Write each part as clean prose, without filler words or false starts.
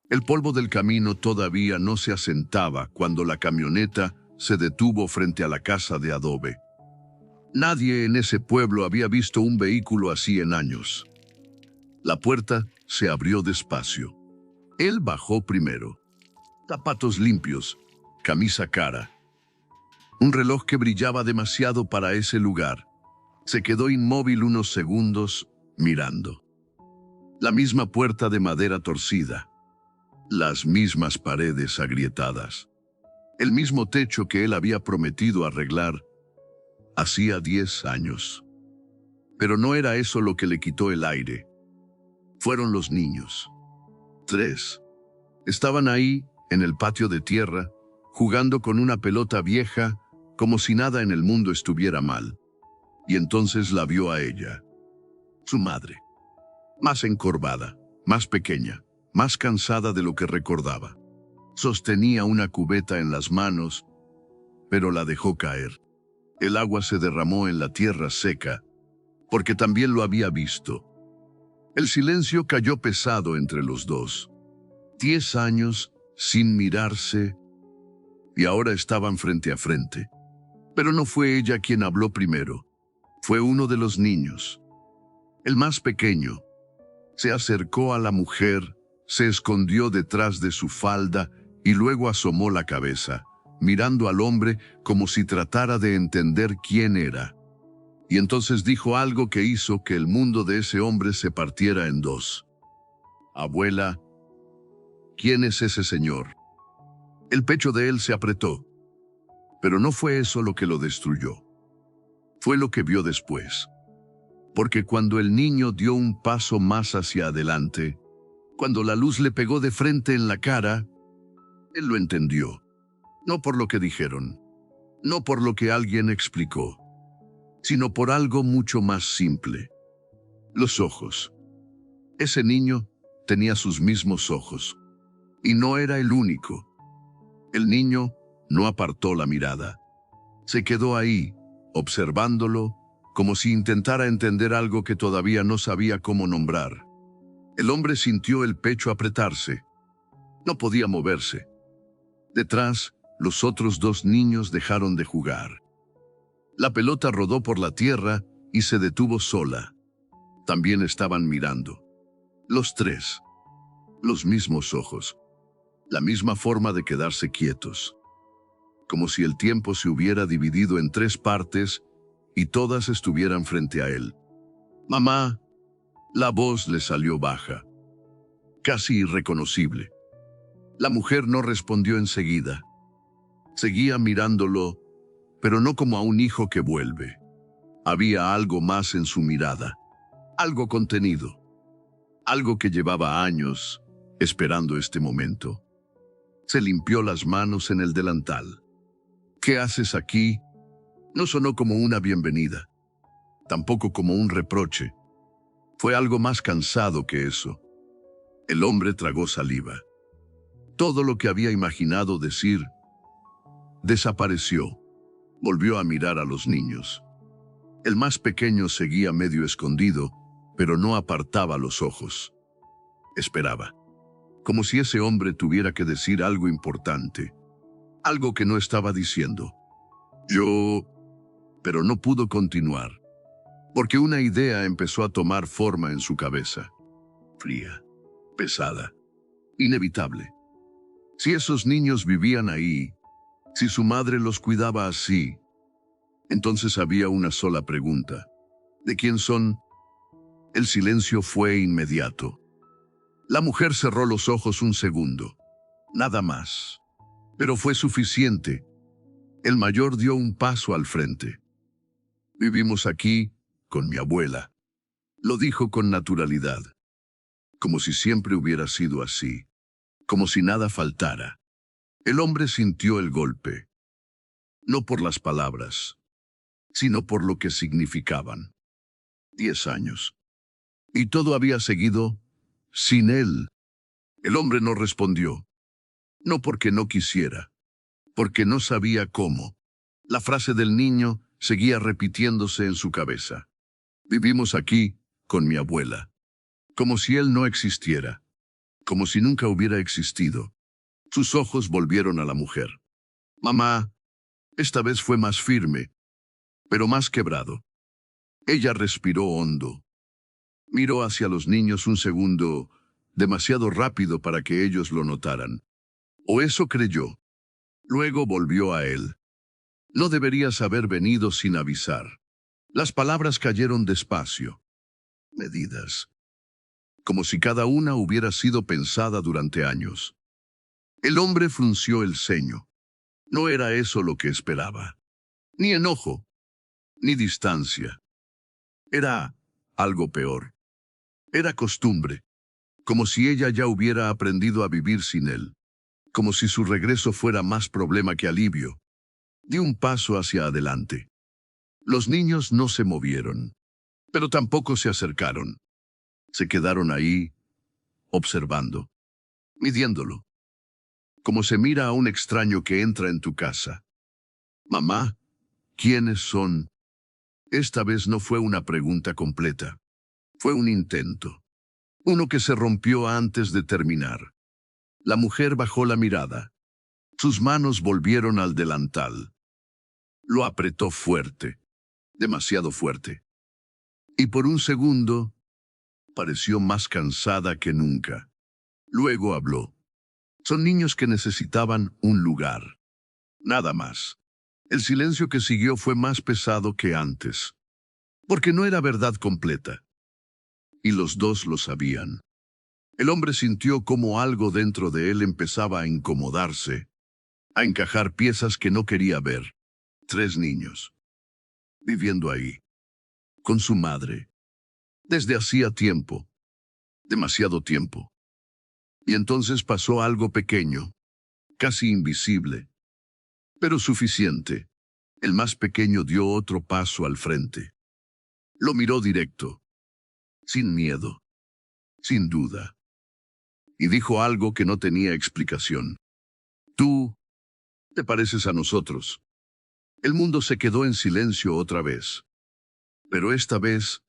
El polvo del camino todavía no se asentaba cuando la camioneta se detuvo frente a la casa de adobe. Nadie en ese pueblo había visto un vehículo así en años. La puerta se abrió despacio. Él bajó primero. Zapatos limpios, camisa cara. Un reloj que brillaba demasiado para ese lugar. Se quedó inmóvil unos segundos, mirando. La misma puerta de madera torcida. Las mismas paredes agrietadas. El mismo techo que él había prometido arreglar hacía 10 años. Pero no era eso lo que le quitó el aire. Fueron los niños. 3. Estaban ahí, en el patio de tierra, jugando con una pelota vieja, como si nada en el mundo estuviera mal. Y entonces la vio a ella, su madre. Más encorvada, más pequeña, más cansada de lo que recordaba. Sostenía una cubeta en las manos, pero la dejó caer. El agua se derramó en la tierra seca, porque también lo había visto. El silencio cayó pesado entre los dos. 10 años sin mirarse, y ahora estaban frente a frente. Pero no fue ella quien habló primero. Fue uno de los niños. El más pequeño. Se acercó a la mujer, se escondió detrás de su falda y luego asomó la cabeza, mirando al hombre como si tratara de entender quién era. Y entonces dijo algo que hizo que el mundo de ese hombre se partiera en dos. Abuela, ¿quién es ese señor? El pecho de él se apretó. Pero no fue eso lo que lo destruyó. Fue lo que vio después. Porque cuando el niño dio un paso más hacia adelante, cuando la luz le pegó de frente en la cara, él lo entendió. No por lo que dijeron, no por lo que alguien explicó, sino por algo mucho más simple. Los ojos. Ese niño tenía sus mismos ojos. Y no era el único. El niño no apartó la mirada. Se quedó ahí, observándolo, como si intentara entender algo que todavía no sabía cómo nombrar. El hombre sintió el pecho apretarse. No podía moverse. Detrás, los otros 2 niños dejaron de jugar. La pelota rodó por la tierra y se detuvo sola. También estaban mirando. Los 3. Los mismos ojos. La misma forma de quedarse quietos. Como si el tiempo se hubiera dividido en 3 partes y todas estuvieran frente a él. «Mamá», la voz le salió baja, casi irreconocible. La mujer no respondió enseguida. Seguía mirándolo, pero no como a un hijo que vuelve. Había algo más en su mirada, algo contenido, algo que llevaba años esperando este momento. Se limpió las manos en el delantal. «¿Qué haces aquí?» No sonó como una bienvenida, tampoco como un reproche. Fue algo más cansado que eso. El hombre tragó saliva. Todo lo que había imaginado decir desapareció. Volvió a mirar a los niños. El más pequeño seguía medio escondido, pero no apartaba los ojos. Esperaba, como si ese hombre tuviera que decir algo importante, algo que no estaba diciendo. Pero no pudo continuar, porque una idea empezó a tomar forma en su cabeza. Fría, pesada, inevitable. Si esos niños vivían ahí, si su madre los cuidaba así, entonces había una sola pregunta. ¿De quién son? El silencio fue inmediato. La mujer cerró los ojos un segundo. Nada más. Pero fue suficiente. El mayor dio un paso al frente. «Vivimos aquí con mi abuela», lo dijo con naturalidad, como si siempre hubiera sido así, como si nada faltara. El hombre sintió el golpe, no por las palabras, sino por lo que significaban. 10 años. Y todo había seguido sin él. El hombre no respondió, no porque no quisiera, porque no sabía cómo. La frase del niño seguía repitiéndose en su cabeza. «Vivimos aquí con mi abuela», como si él no existiera, como si nunca hubiera existido. Sus ojos volvieron a la mujer. Mamá, esta vez fue más firme, pero más quebrado. Ella respiró hondo. Miró hacia los niños un segundo, demasiado rápido para que ellos lo notaran. O eso creyó. Luego volvió a él. No deberías haber venido sin avisar. Las palabras cayeron despacio. Medidas. Como si cada una hubiera sido pensada durante años. El hombre frunció el ceño. No era eso lo que esperaba. Ni enojo, ni distancia. Era algo peor. Era costumbre. Como si ella ya hubiera aprendido a vivir sin él. Como si su regreso fuera más problema que alivio. Dio un paso hacia adelante. Los niños no se movieron, pero tampoco se acercaron. Se quedaron ahí, observando, midiéndolo. Como se mira a un extraño que entra en tu casa. Mamá, ¿quiénes son? Esta vez no fue una pregunta completa. Fue un intento. Uno que se rompió antes de terminar. La mujer bajó la mirada. Sus manos volvieron al delantal. Lo apretó fuerte, demasiado fuerte. Y por un segundo, pareció más cansada que nunca. Luego habló. Son niños que necesitaban un lugar. Nada más. El silencio que siguió fue más pesado que antes. Porque no era verdad completa. Y los dos lo sabían. El hombre sintió como algo dentro de él empezaba a incomodarse, a encajar piezas que no quería ver. 3 niños. Viviendo ahí. Con su madre. Desde hacía tiempo. Demasiado tiempo. Y entonces pasó algo pequeño. Casi invisible. Pero suficiente. El más pequeño dio otro paso al frente. Lo miró directo. Sin miedo. Sin duda. Y dijo algo que no tenía explicación. Tú te pareces a nosotros. El mundo se quedó en silencio otra vez. Pero esta vez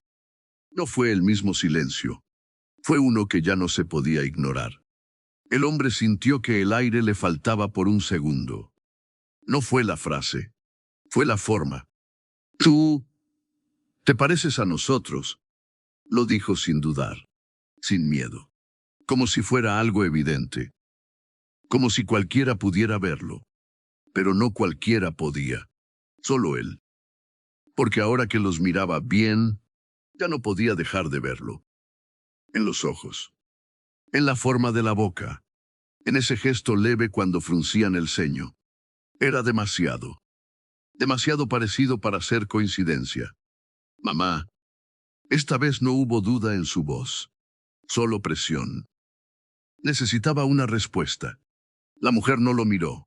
no fue el mismo silencio. Fue uno que ya no se podía ignorar. El hombre sintió que el aire le faltaba por un segundo. No fue la frase. Fue la forma. Tú te pareces a nosotros, lo dijo sin dudar, sin miedo. Como si fuera algo evidente. Como si cualquiera pudiera verlo. Pero no cualquiera podía. Solo él. Porque ahora que los miraba bien, ya no podía dejar de verlo. En los ojos. En la forma de la boca. En ese gesto leve cuando fruncían el ceño. Era demasiado. Demasiado parecido para ser coincidencia. Mamá. Esta vez no hubo duda en su voz. Solo presión. Necesitaba una respuesta. La mujer no lo miró.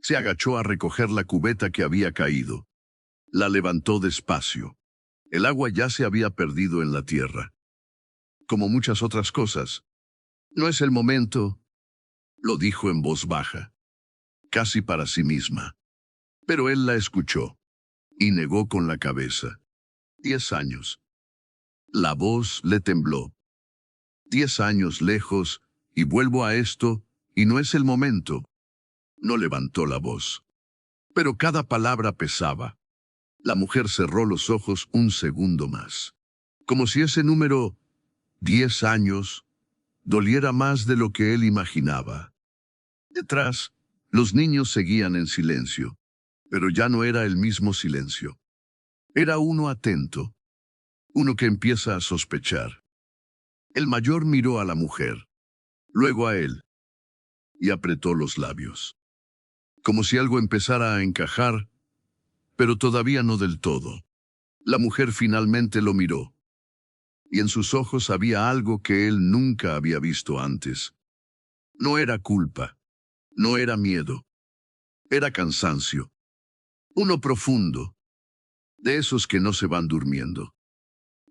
Se agachó a recoger la cubeta que había caído. La levantó despacio. El agua ya se había perdido en la tierra. Como muchas otras cosas. No es el momento, lo dijo en voz baja. Casi para sí misma. Pero él la escuchó. Y negó con la cabeza. 10 años. La voz le tembló. 10 años lejos, y vuelvo a esto, y no es el momento. No levantó la voz. Pero cada palabra pesaba. La mujer cerró los ojos un segundo más. Como si ese número, 10 años, doliera más de lo que él imaginaba. Detrás, los niños seguían en silencio. Pero ya no era el mismo silencio. Era uno atento. Uno que empieza a sospechar. El mayor miró a la mujer. Luego a él. Y apretó los labios. Como si algo empezara a encajar, pero todavía no del todo. La mujer finalmente lo miró. Y en sus ojos había algo que él nunca había visto antes. No era culpa. No era miedo. Era cansancio. Uno profundo. De esos que no se van durmiendo.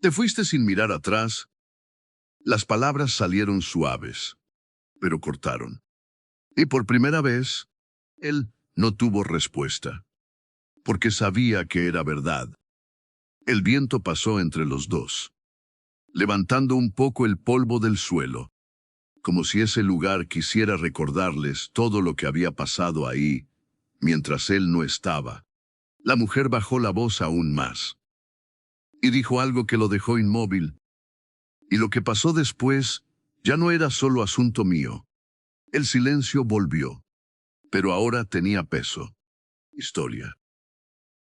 ¿Te fuiste sin mirar atrás? Las palabras salieron suaves, pero cortaron. Y por primera vez, él no tuvo respuesta. Porque sabía que era verdad. El viento pasó entre los dos, levantando un poco el polvo del suelo. como si ese lugar quisiera recordarles todo lo que había pasado ahí, mientras él no estaba. La mujer bajó la voz aún más y dijo algo que lo dejó inmóvil. Y lo que pasó después ya no era solo asunto mío. El silencio volvió, pero ahora tenía peso, historia,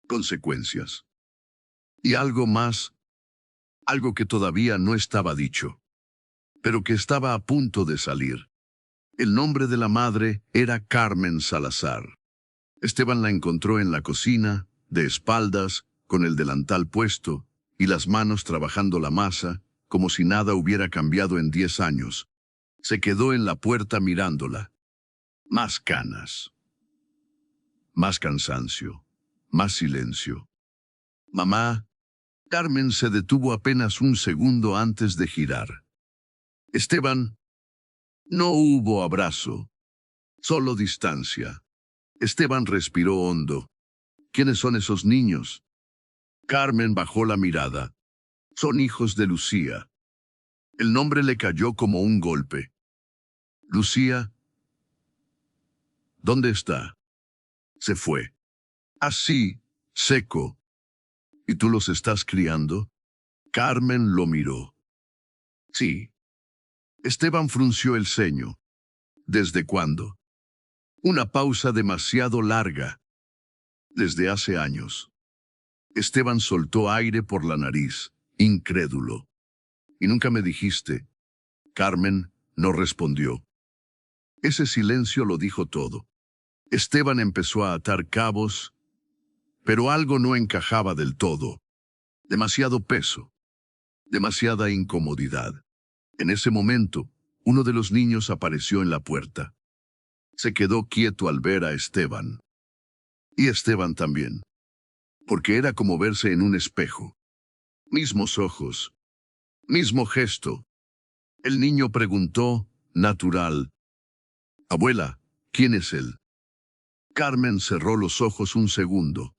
consecuencias. Y algo más, algo que todavía no estaba dicho, pero que estaba a punto de salir. El nombre de la madre era Carmen Salazar. Esteban la encontró en la cocina, de espaldas, con el delantal puesto, y las manos trabajando la masa, como si nada hubiera cambiado en 10 años. Se quedó en la puerta mirándola. Más canas, más cansancio, más silencio. Mamá. Carmen se detuvo apenas un segundo antes de girar. Esteban. No hubo abrazo, solo distancia. Esteban respiró hondo. ¿Quiénes son esos niños? Carmen bajó la mirada. Son hijos de Lucía. El nombre le cayó como un golpe. Lucía. ¿Dónde está? Se fue. Así, seco. ¿Y tú los estás criando? Carmen lo miró. Sí. Esteban frunció el ceño. ¿Desde cuándo? Una pausa demasiado larga. Desde hace años. Esteban soltó aire por la nariz, incrédulo. ¿Y nunca me dijiste? Carmen no respondió. Ese silencio lo dijo todo. Esteban empezó a atar cabos, pero algo no encajaba del todo. Demasiado peso. Demasiada incomodidad. En ese momento, uno de los niños apareció en la puerta. Se quedó quieto al ver a Esteban. Y Esteban también. Porque era como verse en un espejo. Mismos ojos. Mismo gesto. El niño preguntó, natural. Abuela, ¿quién es él? Carmen cerró los ojos un segundo.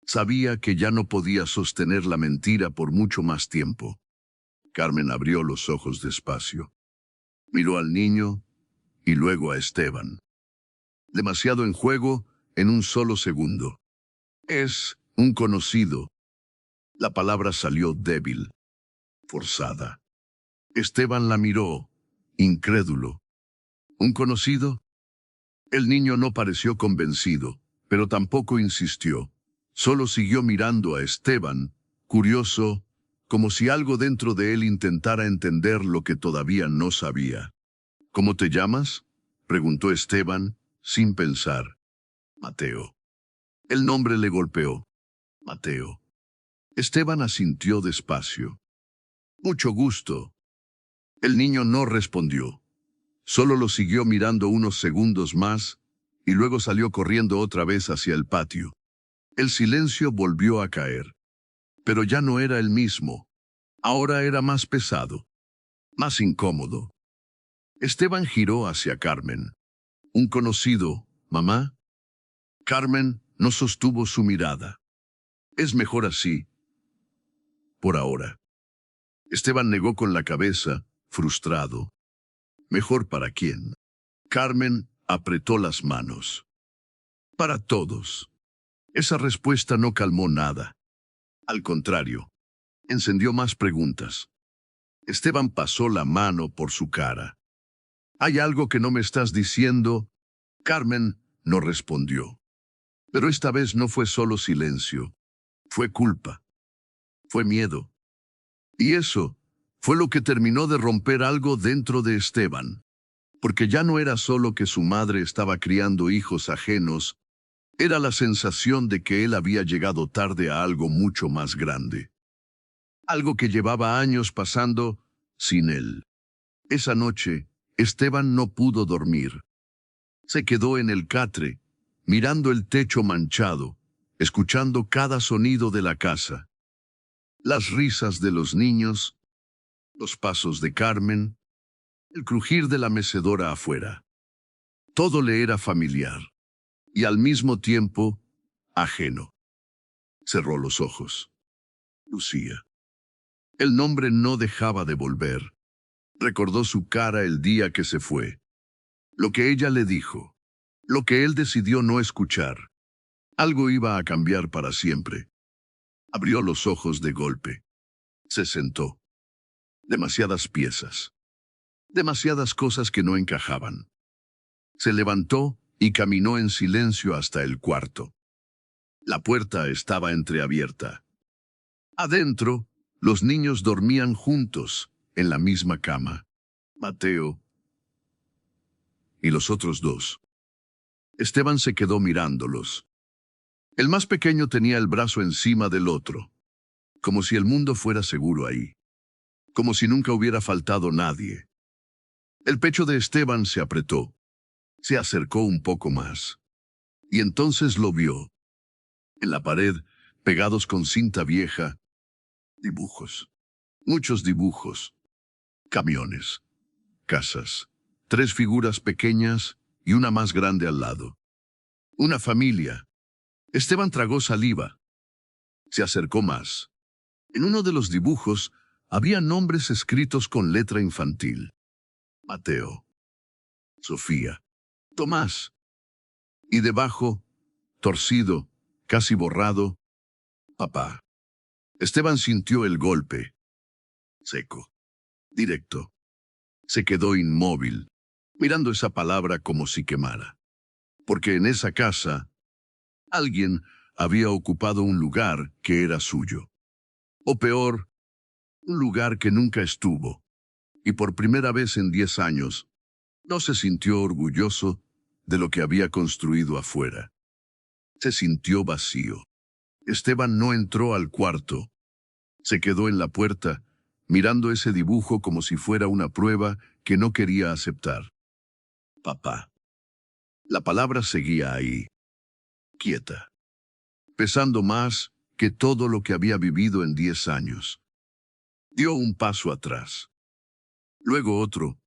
Sabía que ya no podía sostener la mentira por mucho más tiempo. Carmen abrió los ojos despacio. Miró al niño y luego a Esteban. Demasiado en juego en un solo segundo. Es un conocido. La palabra salió débil, forzada. Esteban la miró, incrédulo. ¿Un conocido? El niño no pareció convencido, pero tampoco insistió. Solo siguió mirando a Esteban, curioso, como si algo dentro de él intentara entender lo que todavía no sabía. ¿Cómo te llamas? Preguntó Esteban, sin pensar. Mateo. El nombre le golpeó. Mateo. Esteban asintió despacio. Mucho gusto. El niño no respondió. Solo lo siguió mirando unos segundos más y luego salió corriendo otra vez hacia el patio. El silencio volvió a caer. Pero ya no era el mismo. Ahora era más pesado, más incómodo. Esteban giró hacia Carmen. Un conocido, mamá. Carmen no sostuvo su mirada. Es mejor así. Por ahora. Esteban negó con la cabeza, frustrado. ¿Mejor para quién? Carmen apretó las manos. Para todos. Esa respuesta no calmó nada. Al contrario, encendió más preguntas. Esteban pasó la mano por su cara. ¿Hay algo que no me estás diciendo? Carmen no respondió. Pero esta vez no fue solo silencio. Fue culpa. Fue miedo. Y eso fue lo que terminó de romper algo dentro de Esteban. Porque ya no era solo que su madre estaba criando hijos ajenos, era la sensación de que él había llegado tarde a algo mucho más grande. Algo que llevaba años pasando sin él. Esa noche, Esteban no pudo dormir. Se quedó en el catre, mirando el techo manchado, escuchando cada sonido de la casa. Las risas de los niños, los pasos de Carmen, el crujir de la mecedora afuera. Todo le era familiar y al mismo tiempo ajeno. Cerró los ojos. Lucía. El nombre no dejaba de volver. Recordó su cara el día que se fue, lo que ella le dijo, lo que él decidió no escuchar. Algo iba a cambiar para siempre. Abrió los ojos de golpe. Se sentó. Demasiadas piezas. Demasiadas cosas que no encajaban. Se levantó y caminó en silencio hasta el cuarto. La puerta estaba entreabierta. Adentro, los niños dormían juntos, en la misma cama. Mateo y los otros dos. Esteban se quedó mirándolos. El más pequeño tenía el brazo encima del otro, como si el mundo fuera seguro ahí, como si nunca hubiera faltado nadie. El pecho de Esteban se apretó, se acercó un poco más, y entonces lo vio. En la pared, pegados con cinta vieja, dibujos, muchos dibujos, camiones, casas, 3 figuras pequeñas y una más grande al lado. Una familia. Esteban tragó saliva. Se acercó más. En uno de los dibujos había nombres escritos con letra infantil. Mateo, Sofía, Tomás. Y debajo, torcido, casi borrado, papá. Esteban sintió el golpe. Seco, directo. Se quedó inmóvil, mirando esa palabra como si quemara. Porque en esa casa, alguien había ocupado un lugar que era suyo. O peor, un lugar que nunca estuvo. Y por primera vez en 10 años, no se sintió orgulloso de lo que había construido afuera. Se sintió vacío. Esteban no entró al cuarto. Se quedó en la puerta, mirando ese dibujo como si fuera una prueba que no quería aceptar. Papá. La palabra seguía ahí, quieta, pesando más que todo lo que había vivido en 10 años. Dio un paso atrás. Luego otro.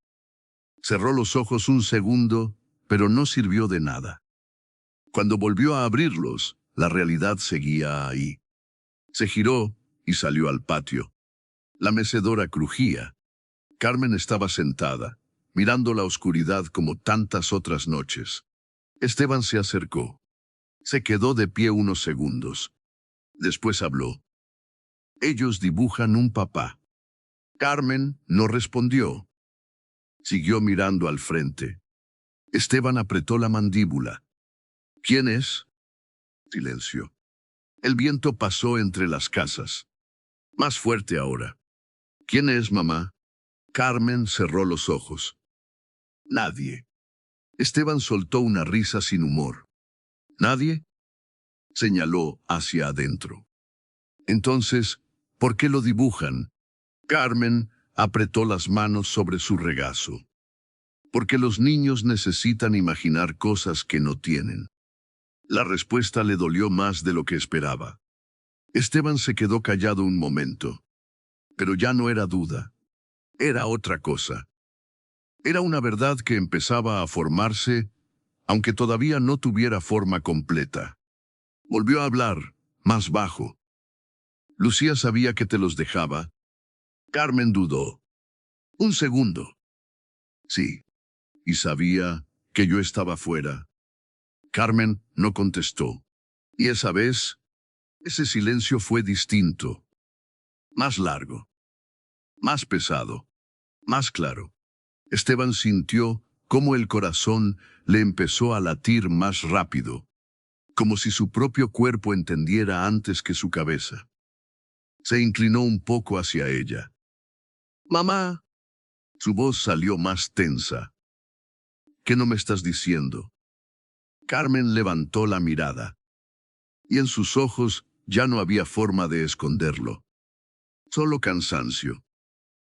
Cerró los ojos un segundo, pero no sirvió de nada. Cuando volvió a abrirlos, la realidad seguía ahí. Se giró y salió al patio. La mecedora crujía. Carmen estaba sentada, mirando la oscuridad como tantas otras noches. Esteban se acercó. Se quedó de pie unos segundos. Después habló. Ellos dibujan un papá. Carmen no respondió. Siguió mirando al frente. Esteban apretó la mandíbula. ¿Quién es? Silencio. El viento pasó entre las casas. Más fuerte ahora. ¿Quién es, mamá? Carmen cerró los ojos. Nadie. Esteban soltó una risa sin humor. ¿Nadie? Señaló hacia adentro. Entonces, ¿por qué lo dibujan? Carmen apretó las manos sobre su regazo. Porque los niños necesitan imaginar cosas que no tienen. La respuesta le dolió más de lo que esperaba. Esteban se quedó callado un momento. Pero ya no era duda. Era otra cosa. Era una verdad que empezaba a formarse, aunque todavía no tuviera forma completa. Volvió a hablar, más bajo. Lucía sabía que te los dejaba. Carmen dudó. Un segundo. Sí. Y sabía que yo estaba fuera. Carmen no contestó. Y esa vez, ese silencio fue distinto. Más largo. Más pesado. Más claro. Esteban sintió cómo el corazón le empezó a latir más rápido, como si su propio cuerpo entendiera antes que su cabeza. Se inclinó un poco hacia ella. «Mamá». Su voz salió más tensa. «¿Qué no me estás diciendo?» Carmen levantó la mirada. Y en sus ojos ya no había forma de esconderlo. Solo cansancio.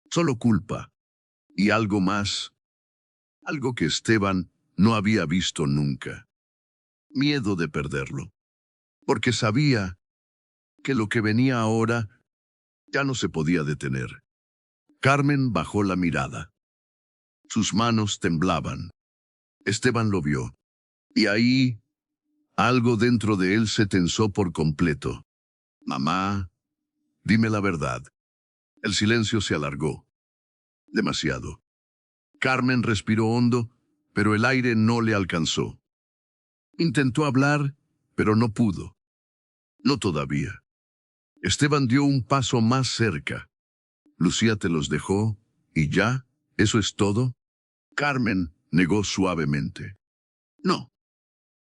Solo culpa. Y algo más. Algo que Esteban no había visto nunca. Miedo de perderlo. Porque sabía que lo que venía ahora ya no se podía detener. Carmen bajó la mirada. Sus manos temblaban. Esteban lo vio. Y ahí, algo dentro de él se tensó por completo. «Mamá, dime la verdad». El silencio se alargó. Demasiado. Carmen respiró hondo, pero el aire no le alcanzó. Intentó hablar, pero no pudo. No todavía. Esteban dio un paso más cerca. Lucía te los dejó, y ya, ¿eso es todo? Carmen negó suavemente. No.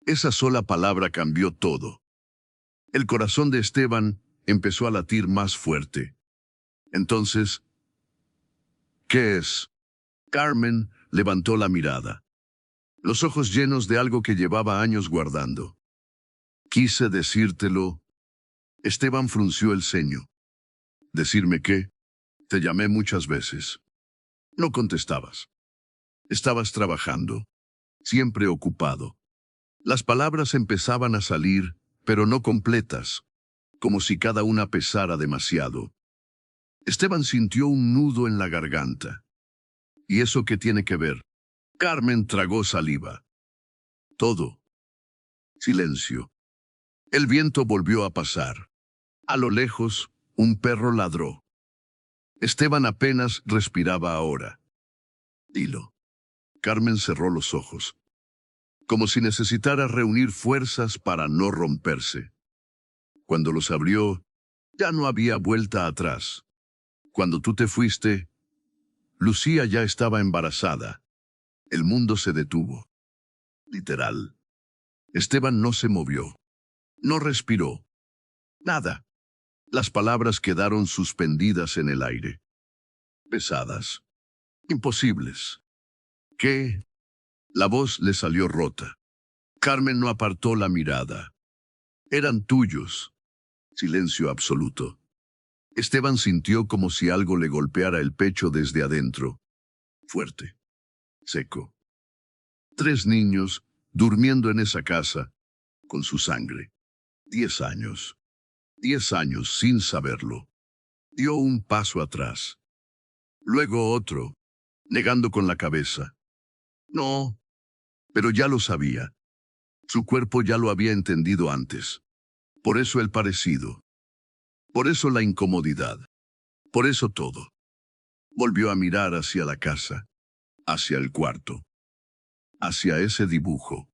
Esa sola palabra cambió todo. El corazón de Esteban empezó a latir más fuerte. Entonces, ¿qué es? Carmen levantó la mirada, los ojos llenos de algo que llevaba años guardando. Quise decírtelo. Esteban frunció el ceño. ¿Decirme qué? Te llamé muchas veces. No contestabas. Estabas trabajando, siempre ocupado. Las palabras empezaban a salir, pero no completas, como si cada una pesara demasiado. Esteban sintió un nudo en la garganta. ¿Y eso qué tiene que ver? Carmen tragó saliva. Todo. Silencio. El viento volvió a pasar. A lo lejos, un perro ladró. Esteban apenas respiraba ahora. Dilo. Carmen cerró los ojos, como si necesitara reunir fuerzas para no romperse. Cuando los abrió, ya no había vuelta atrás. Cuando tú te fuiste, Lucía ya estaba embarazada. El mundo se detuvo. Literal. Esteban no se movió. No respiró. Nada. Las palabras quedaron suspendidas en el aire. Pesadas. Imposibles. ¿Qué? La voz le salió rota. Carmen no apartó la mirada. Eran tuyos. Silencio absoluto. Esteban sintió como si algo le golpeara el pecho desde adentro. Fuerte. Seco. 3 niños, durmiendo en esa casa, con su sangre. 10 años. 10 años sin saberlo. Dio un paso atrás. Luego otro, negando con la cabeza. No, pero ya lo sabía. Su cuerpo ya lo había entendido antes. Por eso el parecido. Por eso la incomodidad. Por eso todo. Volvió a mirar hacia la casa, hacia el cuarto, hacia ese dibujo.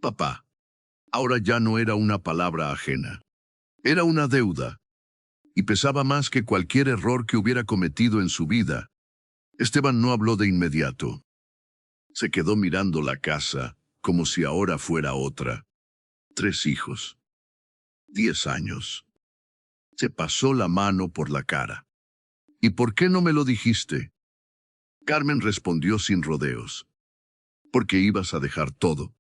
Papá. Ahora ya no era una palabra ajena. Era una deuda. Y pesaba más que cualquier error que hubiera cometido en su vida. Esteban no habló de inmediato. Se quedó mirando la casa, como si ahora fuera otra. 3 hijos. 10 años. Se pasó la mano por la cara. ¿Y por qué no me lo dijiste? Carmen respondió sin rodeos. Porque ibas a dejar todo.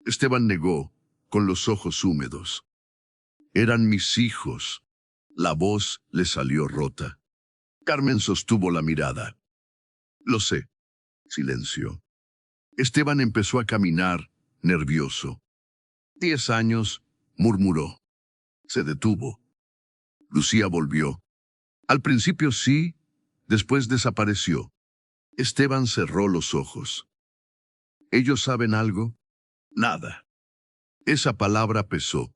Esteban negó, con los ojos húmedos. Eran mis hijos. La voz le salió rota. Carmen sostuvo la mirada. Lo sé. Silencio. Esteban empezó a caminar, nervioso. 10 años, murmuró. Se detuvo. Lucía volvió. Al principio sí, después desapareció. Esteban cerró los ojos. ¿Ellos saben algo? Nada. Esa palabra pesó.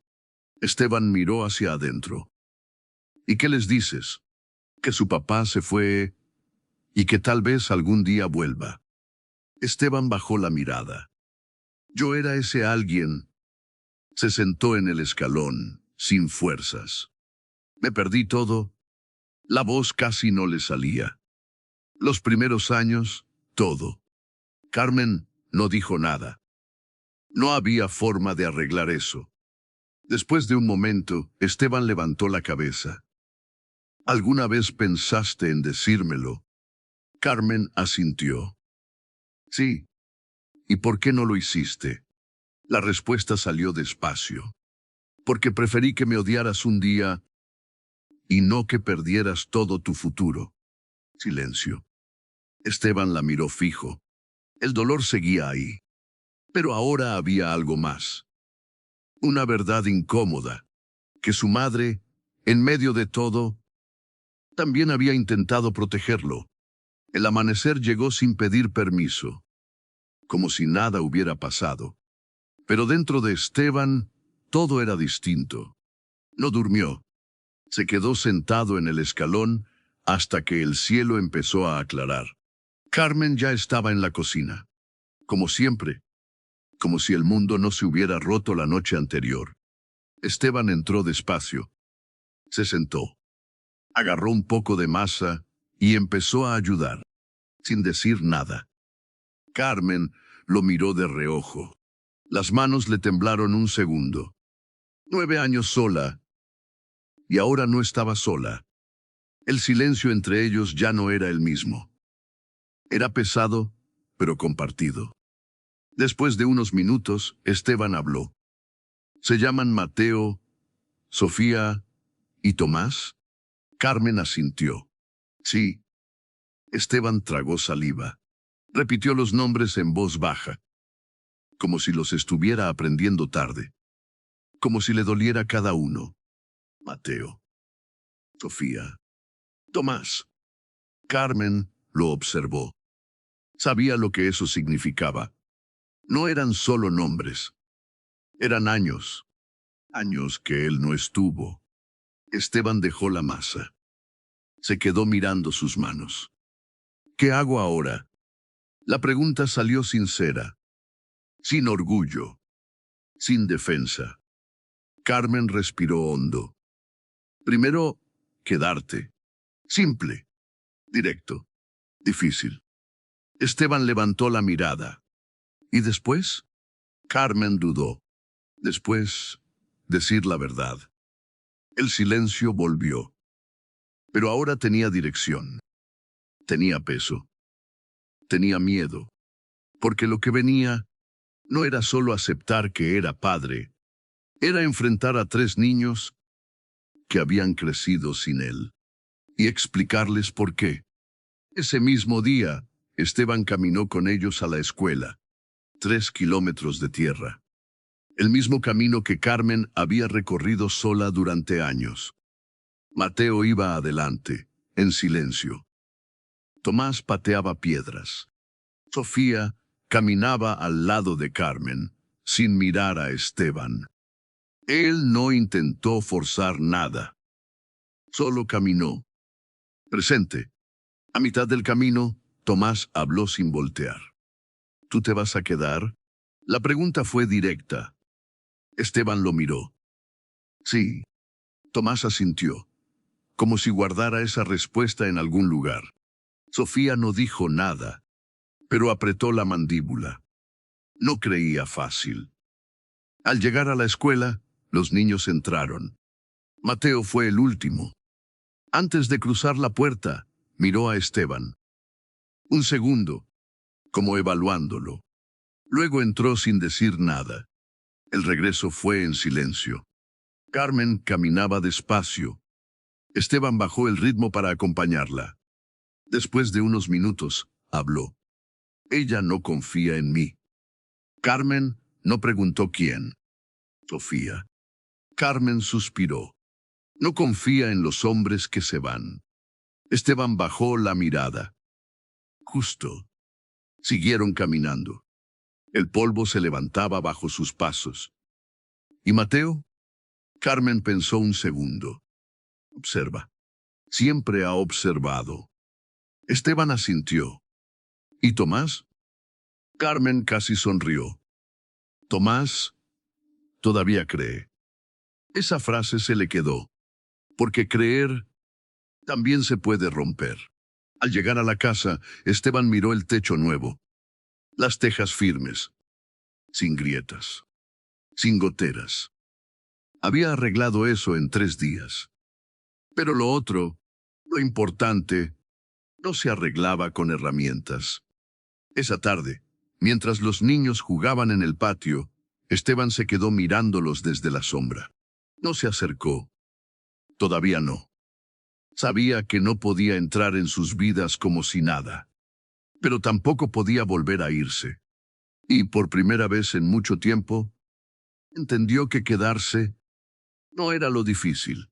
Esteban miró hacia adentro. ¿Y qué les dices? Que su papá se fue y que tal vez algún día vuelva. Esteban bajó la mirada. Yo era ese alguien. Se sentó en el escalón, sin fuerzas. Me perdí todo. La voz casi no le salía. Los primeros años, todo. Carmen no dijo nada. No había forma de arreglar eso. Después de un momento, Esteban levantó la cabeza. ¿Alguna vez pensaste en decírmelo? Carmen asintió. Sí. ¿Y por qué no lo hiciste? La respuesta salió despacio. Porque preferí que me odiaras un día y no que perdieras todo tu futuro. Silencio. Esteban la miró fijo. El dolor seguía ahí. Pero ahora había algo más. Una verdad incómoda. Que su madre, en medio de todo, también había intentado protegerlo. El amanecer llegó sin pedir permiso, como si nada hubiera pasado. Pero dentro de Esteban, todo era distinto. No durmió. Se quedó sentado en el escalón, hasta que el cielo empezó a aclarar. Carmen ya estaba en la cocina, como siempre, como si el mundo no se hubiera roto la noche anterior. Esteban entró despacio, se sentó, agarró un poco de masa y empezó a ayudar, sin decir nada. Carmen lo miró de reojo. Las manos le temblaron un segundo. 9 años sola, y ahora no estaba sola. El silencio entre ellos ya no era el mismo. Era pesado, pero compartido. Después de unos minutos, Esteban habló. ¿Se llaman Mateo, Sofía y Tomás? Carmen asintió. Sí. Esteban tragó saliva. Repitió los nombres en voz baja, como si los estuviera aprendiendo tarde, como si le doliera cada uno. Mateo, Sofía, Tomás. Carmen lo observó. Sabía lo que eso significaba. No eran solo nombres. Eran años. Años que él no estuvo. Esteban dejó la masa. Se quedó mirando sus manos. ¿Qué hago ahora? La pregunta salió sincera, sin orgullo, sin defensa. Carmen respiró hondo. Primero, quedarte. Simple, directo, difícil. Esteban levantó la mirada. ¿Y después? Carmen dudó. Después, decir la verdad. El silencio volvió. Pero ahora tenía dirección. Tenía peso. Tenía miedo. Porque lo que venía no era solo aceptar que era padre. Era enfrentar a 3 niños que habían crecido sin él. Y explicarles por qué. Ese mismo día, Esteban caminó con ellos a la escuela. 3 kilómetros de tierra. El mismo camino que Carmen había recorrido sola durante años. Mateo iba adelante, en silencio. Tomás pateaba piedras. Sofía caminaba al lado de Carmen, sin mirar a Esteban. Él no intentó forzar nada. Solo caminó. Presente. A mitad del camino, Tomás habló sin voltear. ¿Tú te vas a quedar? La pregunta fue directa. Esteban lo miró. Sí. Tomás asintió, como si guardara esa respuesta en algún lugar. Sofía no dijo nada, pero apretó la mandíbula. No creía fácil. Al llegar a la escuela, los niños entraron. Mateo fue el último. Antes de cruzar la puerta, miró a Esteban. Un segundo, como evaluándolo. Luego entró sin decir nada. El regreso fue en silencio. Carmen caminaba despacio. Esteban bajó el ritmo para acompañarla. Después de unos minutos, habló. Ella no confía en mí. Carmen no preguntó quién. Sofía. Carmen suspiró. No confía en los hombres que se van. Esteban bajó la mirada. Justo. Siguieron caminando. El polvo se levantaba bajo sus pasos. ¿Y Mateo? Carmen pensó un segundo. Observa. Siempre ha observado. Esteban asintió. ¿Y Tomás? Carmen casi sonrió. Tomás todavía cree. Esa frase se le quedó. Porque creer también se puede romper. Al llegar a la casa, Esteban miró el techo nuevo. Las tejas firmes, sin grietas, sin goteras. Había arreglado eso en 3 días. Pero lo otro, lo importante, no se arreglaba con herramientas. Esa tarde, mientras los niños jugaban en el patio, Esteban se quedó mirándolos desde la sombra. No se acercó. Todavía no. Sabía que no podía entrar en sus vidas como si nada. Pero tampoco podía volver a irse. Y por primera vez en mucho tiempo, entendió que quedarse no era lo difícil.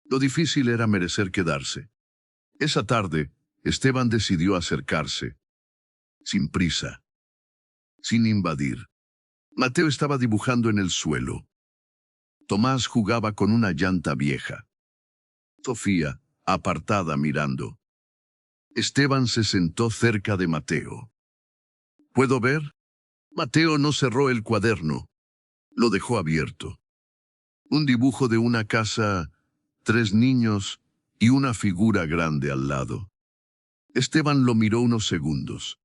Lo difícil era merecer quedarse. Esa tarde, Esteban decidió acercarse, sin prisa, sin invadir. Mateo estaba dibujando en el suelo. Tomás jugaba con una llanta vieja. Sofía apartada mirando. Esteban se sentó cerca de Mateo. ¿Puedo ver? Mateo no cerró el cuaderno. Lo dejó abierto. Un dibujo de una casa, 3 niños y una figura grande al lado. Esteban lo miró unos segundos.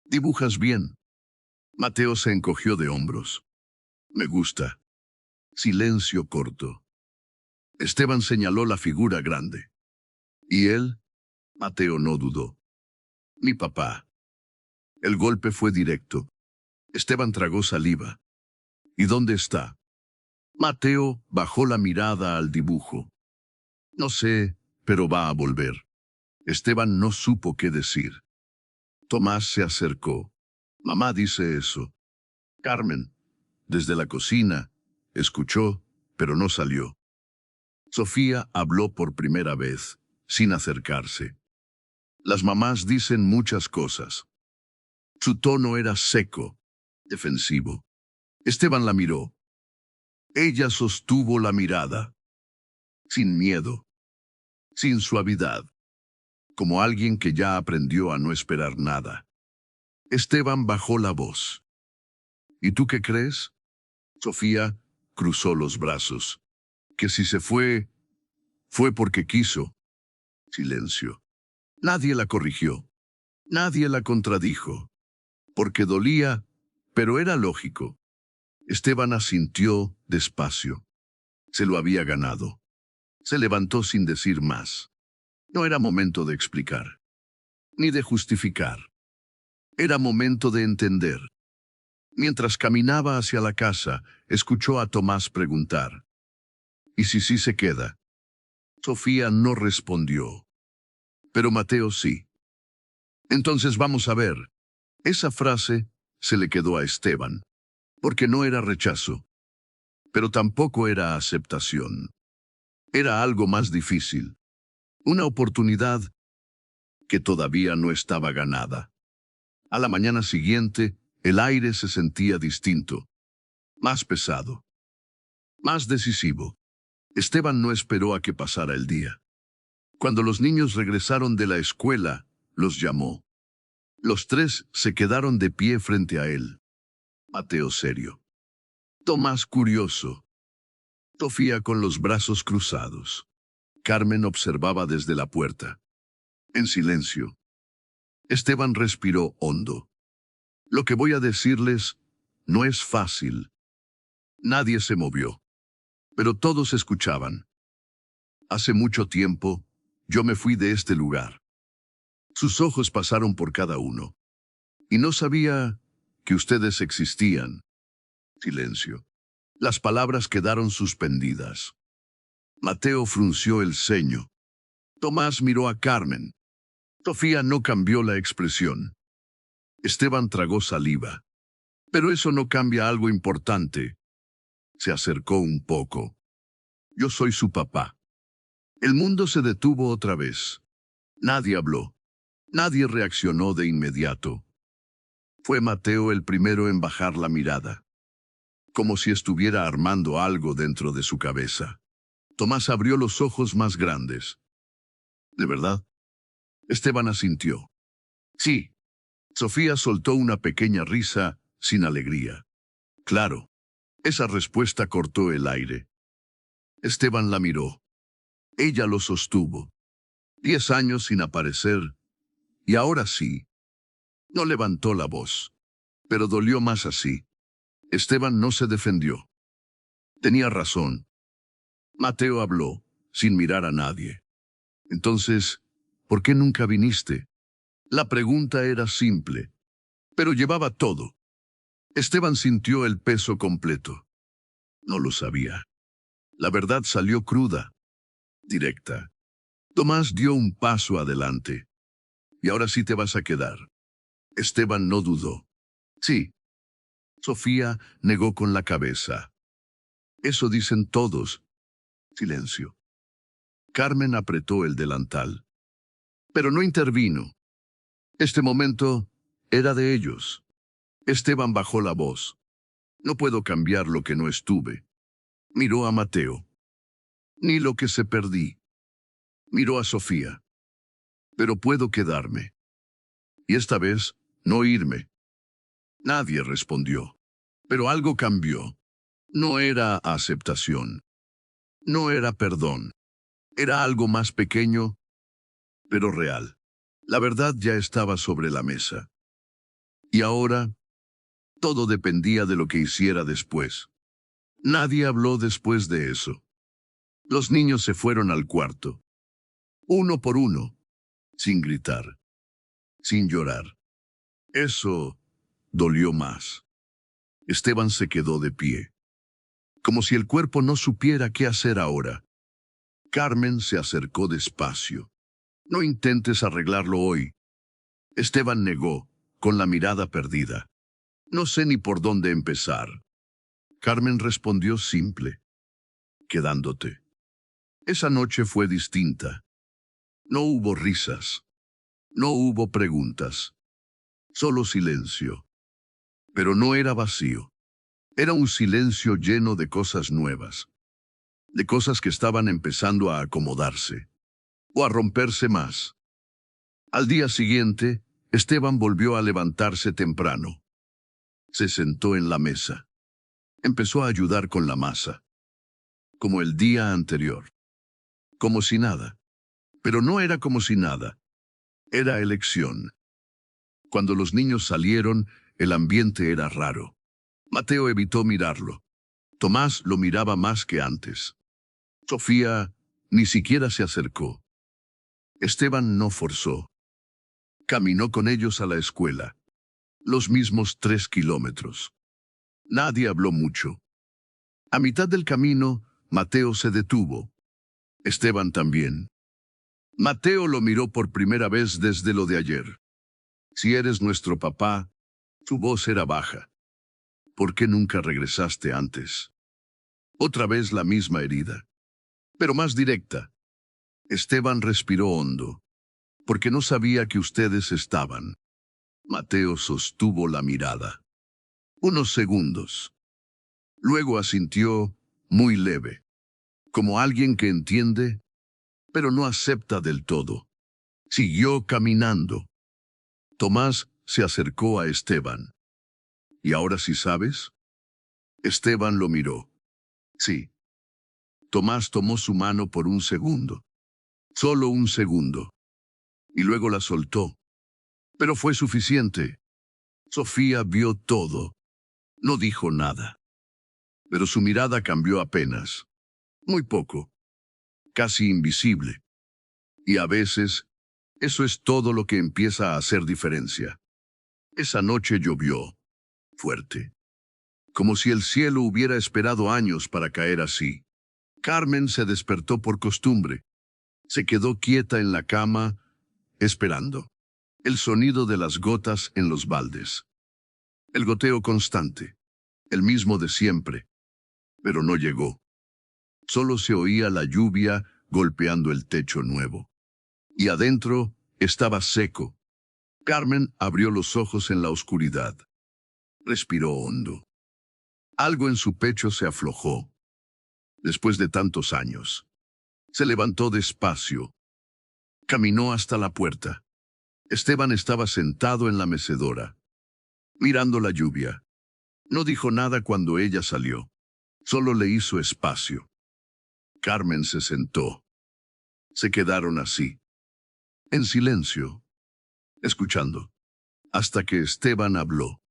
¿Dibujas bien? Mateo se encogió de hombros. Me gusta. Silencio corto. Esteban señaló la figura grande. ¿Y él? Mateo no dudó. Mi papá. El golpe fue directo. Esteban tragó saliva. ¿Y dónde está? Mateo bajó la mirada al dibujo. No sé, pero va a volver. Esteban no supo qué decir. Tomás se acercó. Mamá dice eso. Carmen, desde la cocina, escuchó, pero no salió. Sofía habló por primera vez, sin acercarse. Las mamás dicen muchas cosas. Su tono era seco, defensivo. Esteban la miró. Ella sostuvo la mirada, sin miedo, sin suavidad, como alguien que ya aprendió a no esperar nada. Esteban bajó la voz. ¿Y tú qué crees? Sofía cruzó los brazos. Que si se fue, fue porque quiso. Silencio. Nadie la corrigió. Nadie la contradijo. Porque dolía, pero era lógico. Esteban asintió despacio. Se lo había ganado. Se levantó sin decir más. No era momento de explicar, ni de justificar. Era momento de entender. Mientras caminaba hacia la casa, escuchó a Tomás preguntar. ¿Y si sí se queda? Sofía no respondió. Pero Mateo sí. Entonces vamos a ver. Esa frase se le quedó a Esteban, porque no era rechazo, pero tampoco era aceptación. Era algo más difícil. Una oportunidad que todavía no estaba ganada. A la mañana siguiente, el aire se sentía distinto, más pesado, más decisivo. Esteban no esperó a que pasara el día. Cuando los niños regresaron de la escuela, los llamó. Los 3 se quedaron de pie frente a él. Mateo serio. Tomás curioso. Sofía con los brazos cruzados. Carmen observaba desde la puerta. En silencio. Esteban respiró hondo. Lo que voy a decirles no es fácil. Nadie se movió. Pero todos escuchaban. Hace mucho tiempo, yo me fui de este lugar. Sus ojos pasaron por cada uno. Y no sabía que ustedes existían. Silencio. Las palabras quedaron suspendidas. Mateo frunció el ceño. Tomás miró a Carmen. Sofía no cambió la expresión. Esteban tragó saliva. Pero eso no cambia algo importante. Se acercó un poco. Yo soy su papá. El mundo se detuvo otra vez. Nadie habló. Nadie reaccionó de inmediato. Fue Mateo el primero en bajar la mirada, como si estuviera armando algo dentro de su cabeza. Tomás abrió los ojos más grandes. ¿De verdad? Esteban asintió. Sí. Sofía soltó una pequeña risa, sin alegría. Claro. Esa respuesta cortó el aire. Esteban la miró. Ella lo sostuvo. 10 años sin aparecer, y ahora sí. No levantó la voz, pero dolió más así. Esteban no se defendió. Tenía razón. Mateo habló, sin mirar a nadie. Entonces, ¿por qué nunca viniste? La pregunta era simple, pero llevaba todo. Esteban sintió el peso completo. No lo sabía. La verdad salió cruda, directa. Tomás dio un paso adelante. Y ahora sí te vas a quedar. Esteban no dudó. Sí. Sofía negó con la cabeza. Eso dicen todos. Silencio. Carmen apretó el delantal. Pero no intervino. Este momento era de ellos. Esteban bajó la voz. No puedo cambiar lo que no estuve. Miró a Mateo. Ni lo que se perdí. Miró a Sofía. Pero puedo quedarme. Y esta vez, no irme. Nadie respondió. Pero algo cambió. No era aceptación. No era perdón. Era algo más pequeño, pero real. La verdad ya estaba sobre la mesa. Y ahora, todo dependía de lo que hiciera después. Nadie habló después de eso. Los niños se fueron al cuarto. Uno por uno, sin gritar, sin llorar. Eso dolió más. Esteban se quedó de pie, como si el cuerpo no supiera qué hacer ahora. Carmen se acercó despacio. No intentes arreglarlo hoy. Esteban negó, con la mirada perdida. No sé ni por dónde empezar. Carmen respondió simple. Quedándote. Esa noche fue distinta. No hubo risas. No hubo preguntas. Solo silencio. Pero no era vacío. Era un silencio lleno de cosas nuevas. De cosas que estaban empezando a acomodarse. O a romperse más. Al día siguiente, Esteban volvió a levantarse temprano. Se sentó en la mesa. Empezó a ayudar con la masa. Como el día anterior. Como si nada. Pero no era como si nada. Era elección. Cuando los niños salieron, el ambiente era raro. Mateo evitó mirarlo. Tomás lo miraba más que antes. Sofía ni siquiera se acercó. Esteban no forzó. Caminó con ellos a la escuela. Los mismos 3 kilómetros. Nadie habló mucho. A mitad del camino, Mateo se detuvo. Esteban también. Mateo lo miró por primera vez desde lo de ayer. Si eres nuestro papá, su voz era baja. ¿Por qué nunca regresaste antes? Otra vez la misma herida, pero más directa. Esteban respiró hondo, porque no sabía que ustedes estaban. Mateo sostuvo la mirada. Unos segundos. Luego asintió, muy leve, como alguien que entiende, pero no acepta del todo. Siguió caminando. Tomás se acercó a Esteban. ¿Y ahora sí sabes? Esteban lo miró. Sí. Tomás tomó su mano por un segundo. Solo un segundo. Y luego la soltó. Pero fue suficiente. Sofía vio todo. No dijo nada. Pero su mirada cambió apenas. Muy poco. Casi invisible. Y a veces, eso es todo lo que empieza a hacer diferencia. Esa noche llovió. Fuerte. Como si el cielo hubiera esperado años para caer así. Carmen se despertó por costumbre. Se quedó quieta en la cama, esperando. El sonido de las gotas en los baldes. El goteo constante. El mismo de siempre. Pero no llegó. Solo se oía la lluvia golpeando el techo nuevo. Y adentro estaba seco. Carmen abrió los ojos en la oscuridad. Respiró hondo. Algo en su pecho se aflojó. Después de tantos años. Se levantó despacio. Caminó hasta la puerta. Esteban estaba sentado en la mecedora, mirando la lluvia. No dijo nada cuando ella salió. Solo le hizo espacio. Carmen se sentó. Se quedaron así, en silencio, escuchando, hasta que Esteban habló.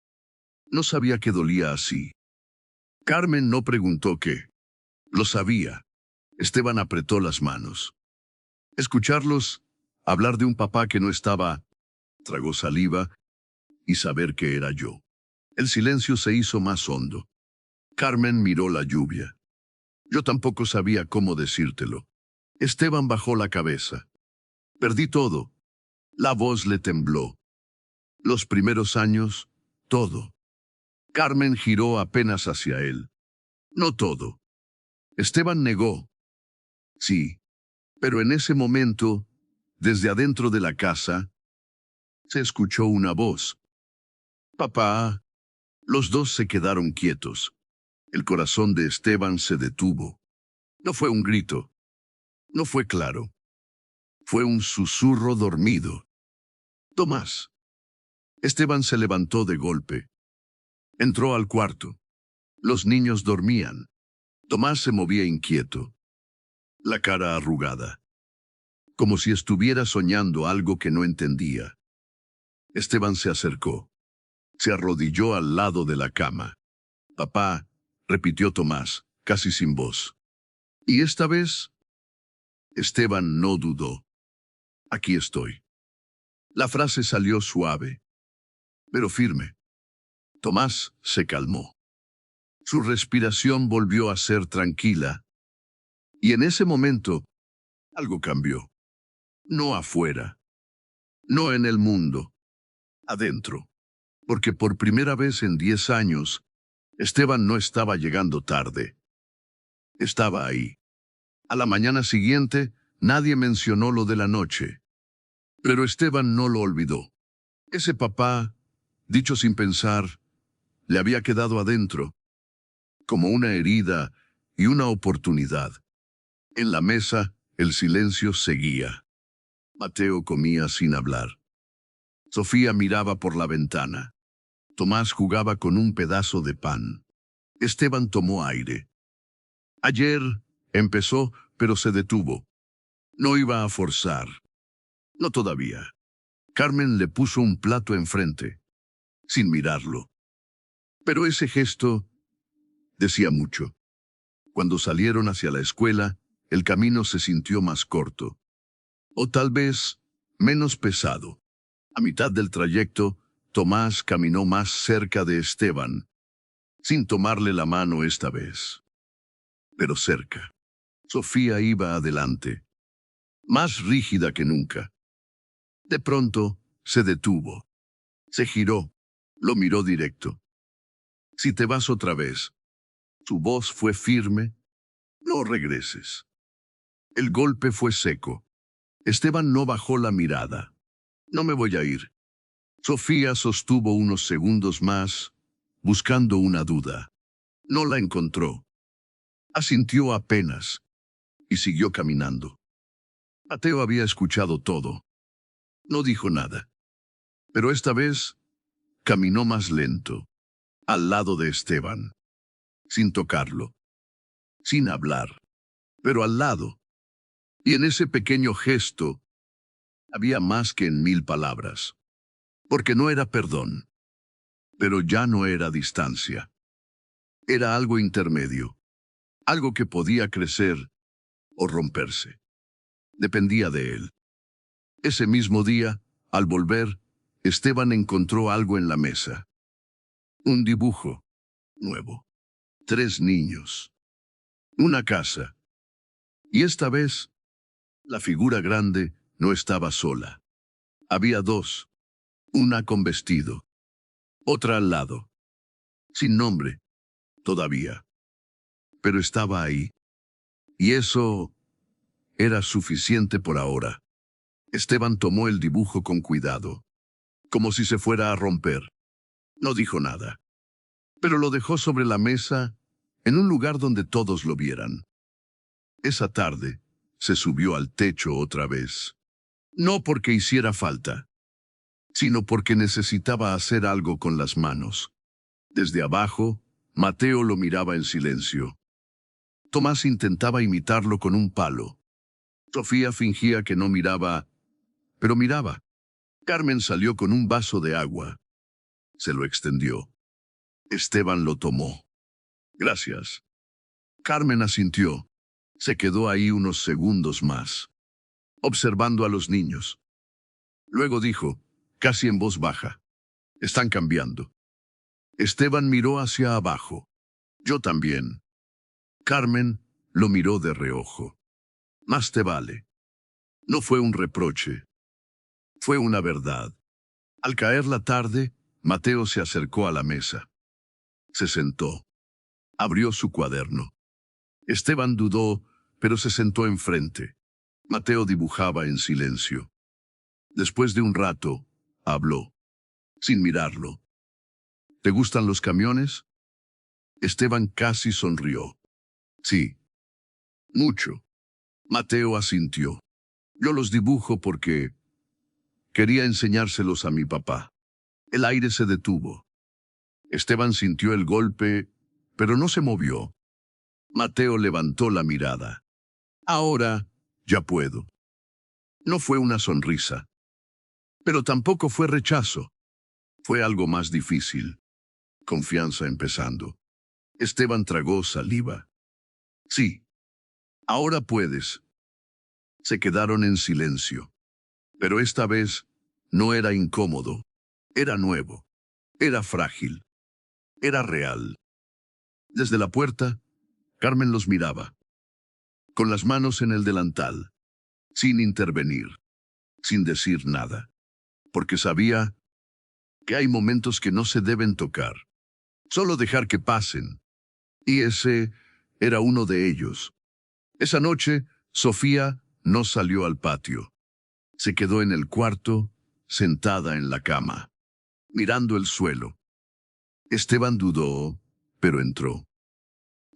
No sabía que dolía así. Carmen no preguntó qué. Lo sabía. Esteban apretó las manos. Escucharlos, hablar de un papá que no estaba, tragó saliva, y saber que era yo. El silencio se hizo más hondo. Carmen miró la lluvia. Yo tampoco sabía cómo decírtelo. Esteban bajó la cabeza. Perdí todo. La voz le tembló. Los primeros años, todo. Carmen giró apenas hacia él. No todo. Esteban negó. Sí, pero en ese momento, desde adentro de la casa, se escuchó una voz. Papá. Los dos se quedaron quietos. El corazón de Esteban se detuvo. No fue un grito. No fue claro. Fue un susurro dormido. Tomás. Esteban se levantó de golpe. Entró al cuarto. Los niños dormían. Tomás se movía inquieto, la cara arrugada, como si estuviera soñando algo que no entendía. Esteban se acercó. Se arrodilló al lado de la cama. «Papá», repitió Tomás, casi sin voz. Y esta vez, Esteban no dudó. «Aquí estoy». La frase salió suave, pero firme. Tomás se calmó. Su respiración volvió a ser tranquila. Y en ese momento, algo cambió. No afuera, no en el mundo, adentro. Porque por primera vez en 10 años, Esteban no estaba llegando tarde. Estaba ahí. A la mañana siguiente, nadie mencionó lo de la noche. Pero Esteban no lo olvidó. Ese papá, dicho sin pensar, le había quedado adentro, como una herida y una oportunidad. En la mesa, el silencio seguía. Mateo comía sin hablar. Sofía miraba por la ventana. Tomás jugaba con un pedazo de pan. Esteban tomó aire. Ayer empezó, pero se detuvo. No iba a forzar. No todavía. Carmen le puso un plato enfrente, sin mirarlo. Pero ese gesto decía mucho. Cuando salieron hacia la escuela, el camino se sintió más corto. O tal vez menos pesado. A mitad del trayecto, Tomás caminó más cerca de Esteban, sin tomarle la mano esta vez. Pero cerca. Sofía iba adelante, más rígida que nunca. De pronto, se detuvo. Se giró. Lo miró directo. «Si te vas otra vez». Su voz fue firme. «No regreses». El golpe fue seco. Esteban no bajó la mirada. «No me voy a ir». Sofía sostuvo unos segundos más, buscando una duda. No la encontró. Asintió apenas y siguió caminando. Mateo había escuchado todo. No dijo nada. Pero esta vez caminó más lento, al lado de Esteban, sin tocarlo, sin hablar, pero al lado. Y en ese pequeño gesto había más que en 1000 palabras. Porque no era perdón, pero ya no era distancia. Era algo intermedio, algo que podía crecer o romperse. Dependía de él. Ese mismo día, al volver, Esteban encontró algo en la mesa. Un dibujo nuevo. 3 niños. Una casa. Y esta vez, la figura grande no estaba sola. Había 2. Una con vestido. Otra al lado. Sin nombre, todavía. Pero estaba ahí. Y eso era suficiente por ahora. Esteban tomó el dibujo con cuidado, como si se fuera a romper. No dijo nada, pero lo dejó sobre la mesa en un lugar donde todos lo vieran. Esa tarde se subió al techo otra vez. No porque hiciera falta, sino porque necesitaba hacer algo con las manos. Desde abajo, Mateo lo miraba en silencio. Tomás intentaba imitarlo con un palo. Sofía fingía que no miraba, pero miraba. Carmen salió con un vaso de agua. Se lo extendió. Esteban lo tomó. «Gracias». Carmen asintió. Se quedó ahí unos segundos más, observando a los niños. Luego dijo, casi en voz baja, «Están cambiando». Esteban miró hacia abajo. «Yo también». Carmen lo miró de reojo. «Más te vale». No fue un reproche. Fue una verdad. Al caer la tarde, Mateo se acercó a la mesa. Se sentó. Abrió su cuaderno. Esteban dudó, pero se sentó enfrente. Mateo dibujaba en silencio. Después de un rato, habló, sin mirarlo. «¿Te gustan los camiones?» Esteban casi sonrió. «Sí, mucho». Mateo asintió. Yo los dibujo porque quería enseñárselos a mi papá. El aire se detuvo. Esteban sintió el golpe, pero no se movió. Mateo levantó la mirada. Ahora ya puedo. No fue una sonrisa, pero tampoco fue rechazo. Fue algo más difícil. Confianza empezando. Esteban tragó saliva. Sí, ahora puedes. Se quedaron en silencio. Pero esta vez no era incómodo. Era nuevo. Era frágil. Era real. Desde la puerta, Carmen los miraba, con las manos en el delantal, sin intervenir, sin decir nada, porque sabía que hay momentos que no se deben tocar, solo dejar que pasen. Y ese era uno de ellos. Esa noche, Sofía no salió al patio. Se quedó en el cuarto, sentada en la cama, mirando el suelo. Esteban dudó, pero entró.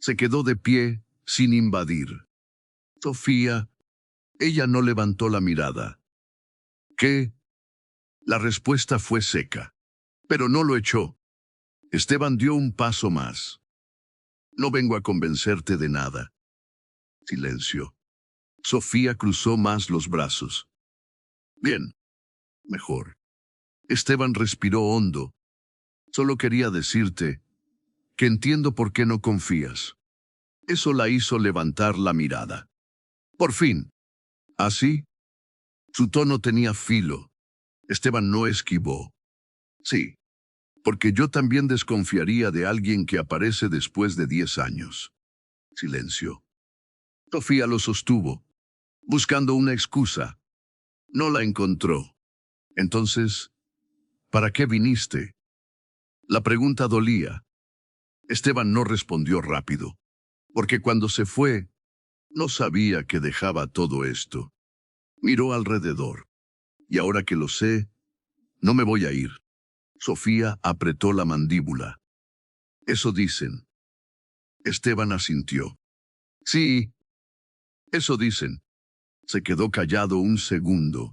Se quedó de pie, sin invadir. Sofía, ella no levantó la mirada. ¿Qué? La respuesta fue seca, pero no lo echó. Esteban dio un paso más. No vengo a convencerte de nada. Silencio. Sofía cruzó más los brazos. Bien, mejor. Esteban respiró hondo. Solo quería decirte que entiendo por qué no confías. Eso la hizo levantar la mirada. Por fin. ¿Así? Su tono tenía filo. Esteban no esquivó. Sí, porque yo también desconfiaría de alguien que aparece después de 10 años. Silencio. Sofía lo sostuvo, buscando una excusa. No la encontró. Entonces, ¿para qué viniste? La pregunta dolía. Esteban no respondió rápido, porque cuando se fue, no sabía que dejaba todo esto. Miró alrededor. Y ahora que lo sé, no me voy a ir. Sofía apretó la mandíbula. Eso dicen. Esteban asintió. Sí, eso dicen. Se quedó callado un segundo.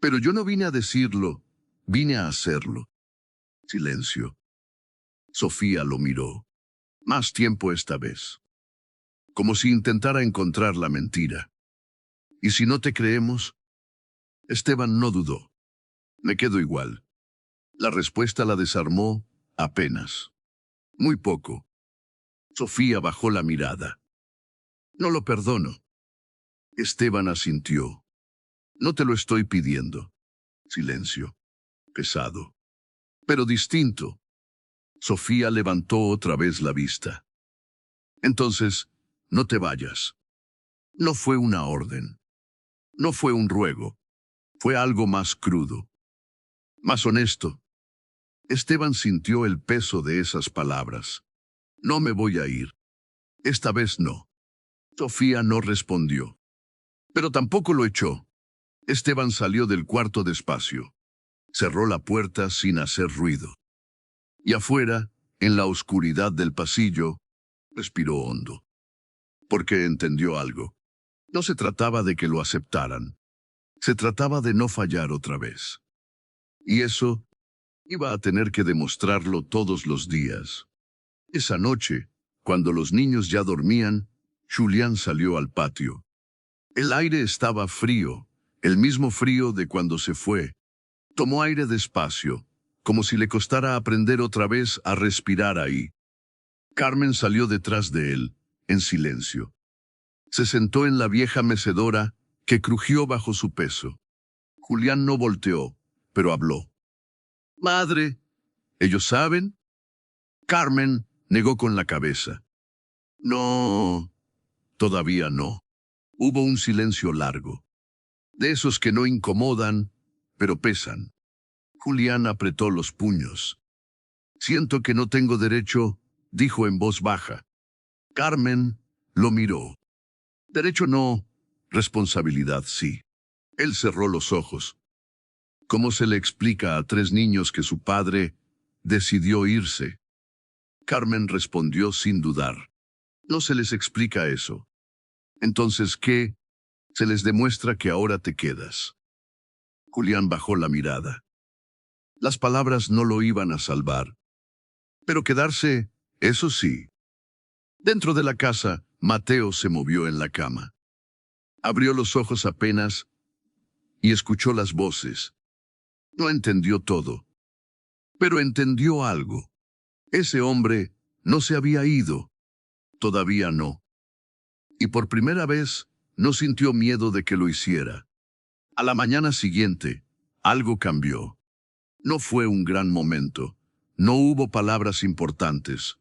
Pero yo no vine a decirlo, vine a hacerlo. Silencio. Sofía lo miró. Más tiempo esta vez. Como si intentara encontrar la mentira. ¿Y si no te creemos? Esteban no dudó. Me quedo igual. La respuesta la desarmó apenas. Muy poco. Sofía bajó la mirada. No lo perdono. Esteban asintió. No te lo estoy pidiendo. Silencio. Pesado. Pero distinto. Sofía levantó otra vez la vista. Entonces, no te vayas. No fue una orden. No fue un ruego. Fue algo más crudo. Más honesto. Esteban sintió el peso de esas palabras. No me voy a ir. Esta vez no. Sofía no respondió. Pero tampoco lo echó. Esteban salió del cuarto despacio. Cerró la puerta sin hacer ruido. Y afuera, en la oscuridad del pasillo, respiró hondo. Porque entendió algo. No se trataba de que lo aceptaran. Se trataba de no fallar otra vez. Y eso iba a tener que demostrarlo todos los días. Esa noche, cuando los niños ya dormían, Julián salió al patio. El aire estaba frío, el mismo frío de cuando se fue. Tomó aire despacio, como si le costara aprender otra vez a respirar ahí. Carmen salió detrás de él, en silencio. Se sentó en la vieja mecedora, que crujió bajo su peso. Julián no volteó, pero habló. Madre, ¿ellos saben? Carmen negó con la cabeza. No, todavía no. Hubo un silencio largo. De esos que no incomodan, pero pesan. Julián apretó los puños. Siento que no tengo derecho, dijo en voz baja. Carmen lo miró. Derecho no, responsabilidad sí. Él cerró los ojos. ¿Cómo se le explica a 3 niños que su padre decidió irse? Carmen respondió sin dudar. No se les explica eso. Entonces, ¿qué? Se les demuestra que ahora te quedas. Julián bajó la mirada. Las palabras no lo iban a salvar. Pero quedarse, eso sí. Dentro de la casa, Mateo se movió en la cama. Abrió los ojos apenas y escuchó las voces. No entendió todo, pero entendió algo. Ese hombre no se había ido. Todavía no. Y por primera vez no sintió miedo de que lo hiciera. A la mañana siguiente, algo cambió. No fue un gran momento. No hubo palabras importantes.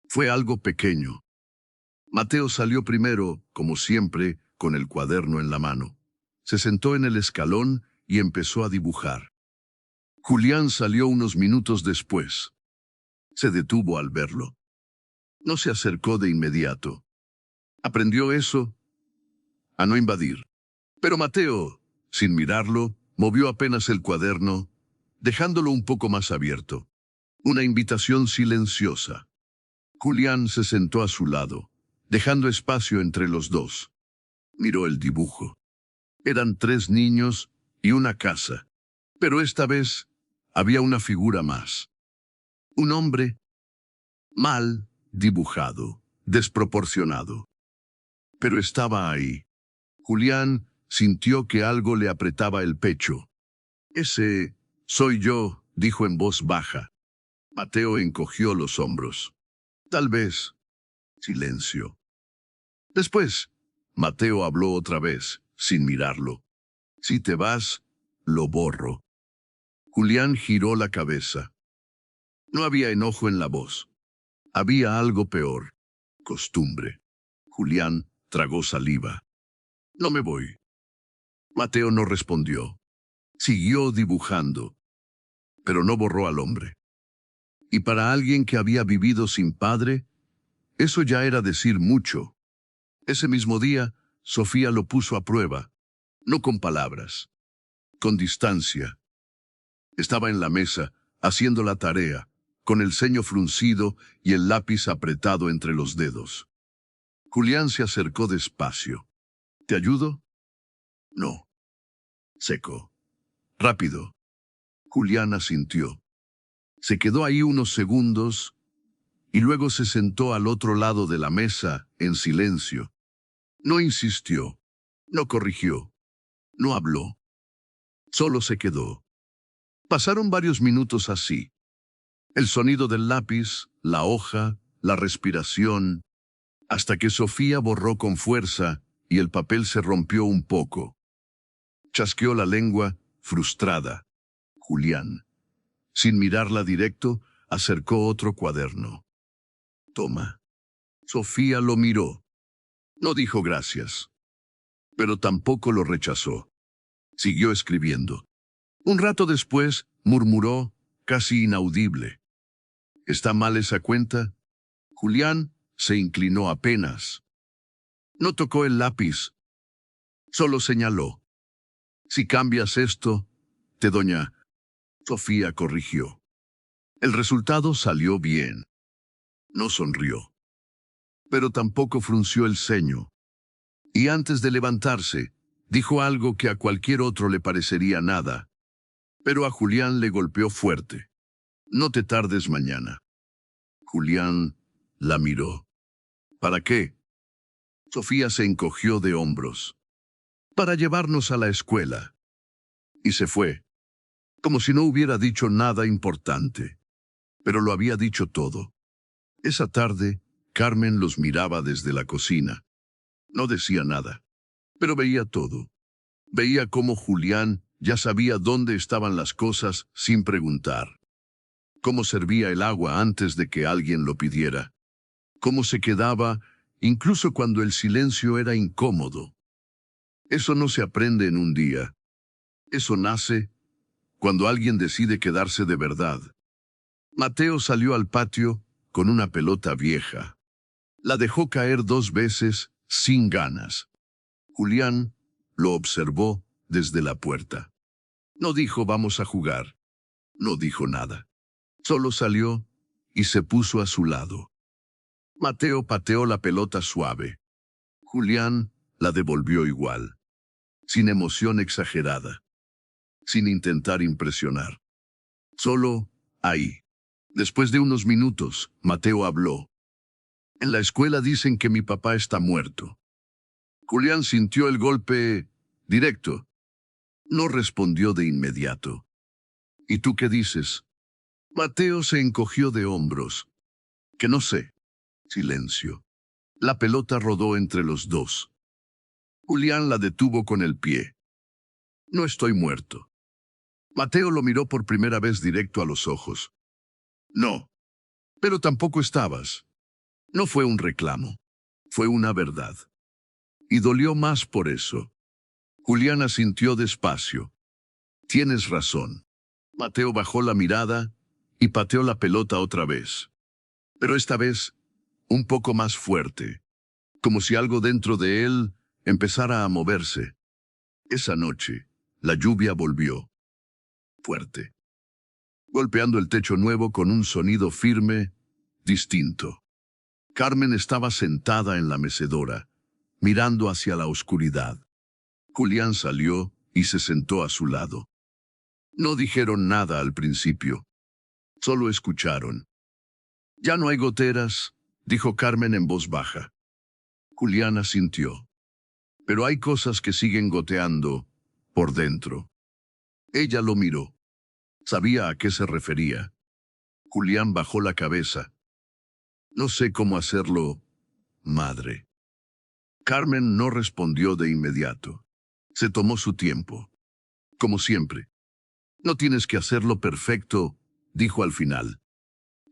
Fue algo pequeño. Mateo salió primero, como siempre, con el cuaderno en la mano. Se sentó en el escalón y empezó a dibujar. Julián salió unos minutos después. Se detuvo al verlo. No se acercó de inmediato. Aprendió eso, a no invadir. Pero Mateo, sin mirarlo, movió apenas el cuaderno, dejándolo un poco más abierto. Una invitación silenciosa. Julián se sentó a su lado, dejando espacio entre los dos. Miró el dibujo. Eran 3 niños y una casa. Pero esta vez había una figura más. Un hombre mal dibujado, desproporcionado. Pero estaba ahí. Julián sintió que algo le apretaba el pecho. Ese soy yo, dijo en voz baja. Mateo encogió los hombros. Tal vez. Silencio. Después, Mateo habló otra vez, sin mirarlo. Si te vas, lo borro. Julián giró la cabeza. No había enojo en la voz. Había algo peor. Costumbre. Julián tragó saliva. No me voy. Mateo no respondió. Siguió dibujando, pero no borró al hombre. Y para alguien que había vivido sin padre, eso ya era decir mucho. Ese mismo día, Sofía lo puso a prueba, no con palabras, con distancia. Estaba en la mesa, haciendo la tarea, con el ceño fruncido y el lápiz apretado entre los dedos. Julián se acercó despacio. ¿Te ayudo? No. Seco. Rápido. Julián asintió. Se quedó ahí unos segundos y luego se sentó al otro lado de la mesa, en silencio. No insistió, no corrigió, no habló. Solo se quedó. Pasaron varios minutos así. El sonido del lápiz, la hoja, la respiración, hasta que Sofía borró con fuerza y el papel se rompió un poco. Chasqueó la lengua, frustrada. Julián, sin mirarla directo, acercó otro cuaderno. Toma. Sofía lo miró. No dijo gracias, pero tampoco lo rechazó. Siguió escribiendo. Un rato después, murmuró, casi inaudible. ¿Está mal esa cuenta? Julián se inclinó apenas. No tocó el lápiz. Solo señaló. Si cambias esto, doña Sofía corrigió. El resultado salió bien. No sonrió, pero tampoco frunció el ceño. Y antes de levantarse, dijo algo que a cualquier otro le parecería nada. Pero a Julián le golpeó fuerte. No te tardes mañana. Julián la miró. ¿Para qué? Sofía se encogió de hombros. Para llevarnos a la escuela. Y se fue, como si no hubiera dicho nada importante. Pero lo había dicho todo. Esa tarde, Carmen los miraba desde la cocina. No decía nada, pero veía todo. Veía cómo Julián ya sabía dónde estaban las cosas sin preguntar. Cómo servía el agua antes de que alguien lo pidiera. Cómo se quedaba, incluso cuando el silencio era incómodo. Eso no se aprende en un día. Eso nace cuando alguien decide quedarse de verdad. Mateo salió al patio con una pelota vieja. La dejó caer 2 veces sin ganas. Julián lo observó desde la puerta. No dijo vamos a jugar. No dijo nada. Solo salió y se puso a su lado. Mateo pateó la pelota suave. Julián la devolvió igual, sin emoción exagerada, sin intentar impresionar. Solo ahí. Después de unos minutos, Mateo habló. En la escuela dicen que mi papá está muerto. Julián sintió el golpe directo. No respondió de inmediato. ¿Y tú qué dices? Mateo se encogió de hombros. Que no sé. Silencio. La pelota rodó entre los dos. Julián la detuvo con el pie. No estoy muerto. Mateo lo miró por primera vez directo a los ojos. No. Pero tampoco estabas. No fue un reclamo. Fue una verdad. Y dolió más por eso. Julián asintió despacio. Tienes razón. Mateo bajó la mirada y pateó la pelota otra vez. Pero esta vez, un poco más fuerte. Como si algo dentro de él empezara a moverse. Esa noche, la lluvia volvió. Fuerte. Golpeando el techo nuevo con un sonido firme, distinto. Carmen estaba sentada en la mecedora, mirando hacia la oscuridad. Julián salió y se sentó a su lado. No dijeron nada al principio. Solo escucharon. Ya no hay goteras, dijo Carmen en voz baja. Julián asintió. Pero hay cosas que siguen goteando por dentro. Ella lo miró. Sabía a qué se refería. Julián bajó la cabeza. No sé cómo hacerlo, madre. Carmen no respondió de inmediato. Se tomó su tiempo. Como siempre. No tienes que hacerlo perfecto, dijo al final.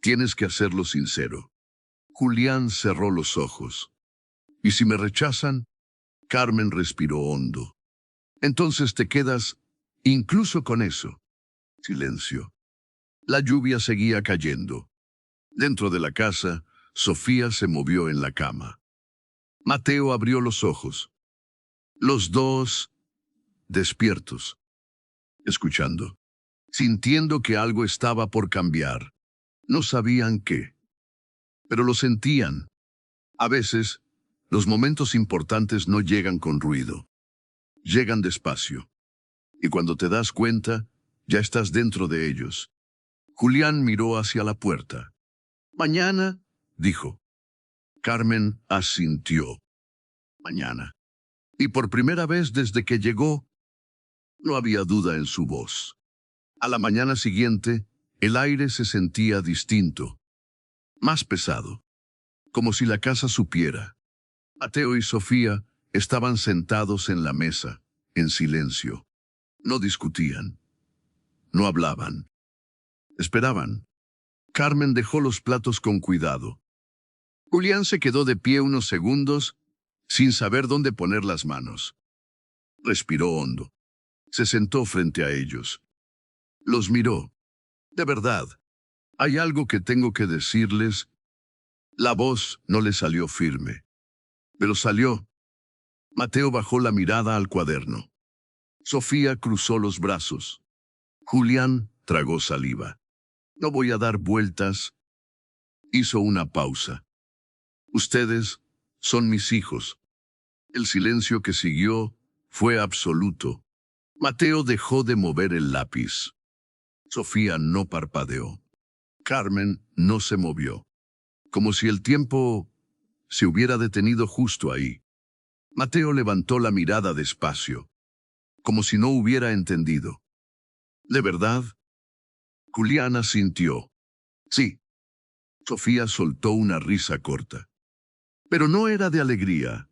Tienes que hacerlo sincero. Julián cerró los ojos. ¿Y si me rechazan? Carmen respiró hondo. Entonces te quedas incluso con eso. Silencio. La lluvia seguía cayendo. Dentro de la casa, Sofía se movió en la cama. Mateo abrió los ojos. Los dos despiertos, escuchando, sintiendo que algo estaba por cambiar. No sabían qué, pero lo sentían. A veces, los momentos importantes no llegan con ruido. Llegan despacio. Y cuando te das cuenta, ya estás dentro de ellos. Julián miró hacia la puerta. Mañana, dijo. Carmen asintió. Mañana. Y por primera vez desde que llegó, no había duda en su voz. A la mañana siguiente, el aire se sentía distinto, más pesado, como si la casa supiera. Mateo y Sofía estaban sentados en la mesa, en silencio. No discutían, no hablaban. Esperaban. Carmen dejó los platos con cuidado. Julián se quedó de pie unos segundos, sin saber dónde poner las manos. Respiró hondo. Se sentó frente a ellos. Los miró. De verdad, hay algo que tengo que decirles. La voz no le salió firme. Pero salió. Mateo bajó la mirada al cuaderno. Sofía cruzó los brazos. Julián tragó saliva. No voy a dar vueltas. Hizo una pausa. Ustedes son mis hijos. El silencio que siguió fue absoluto. Mateo dejó de mover el lápiz. Sofía no parpadeó. Carmen no se movió. Como si el tiempo se hubiera detenido justo ahí. Mateo levantó la mirada despacio, como si no hubiera entendido. ¿De verdad? Julián asintió. Sí. Sofía soltó una risa corta. Pero no era de alegría.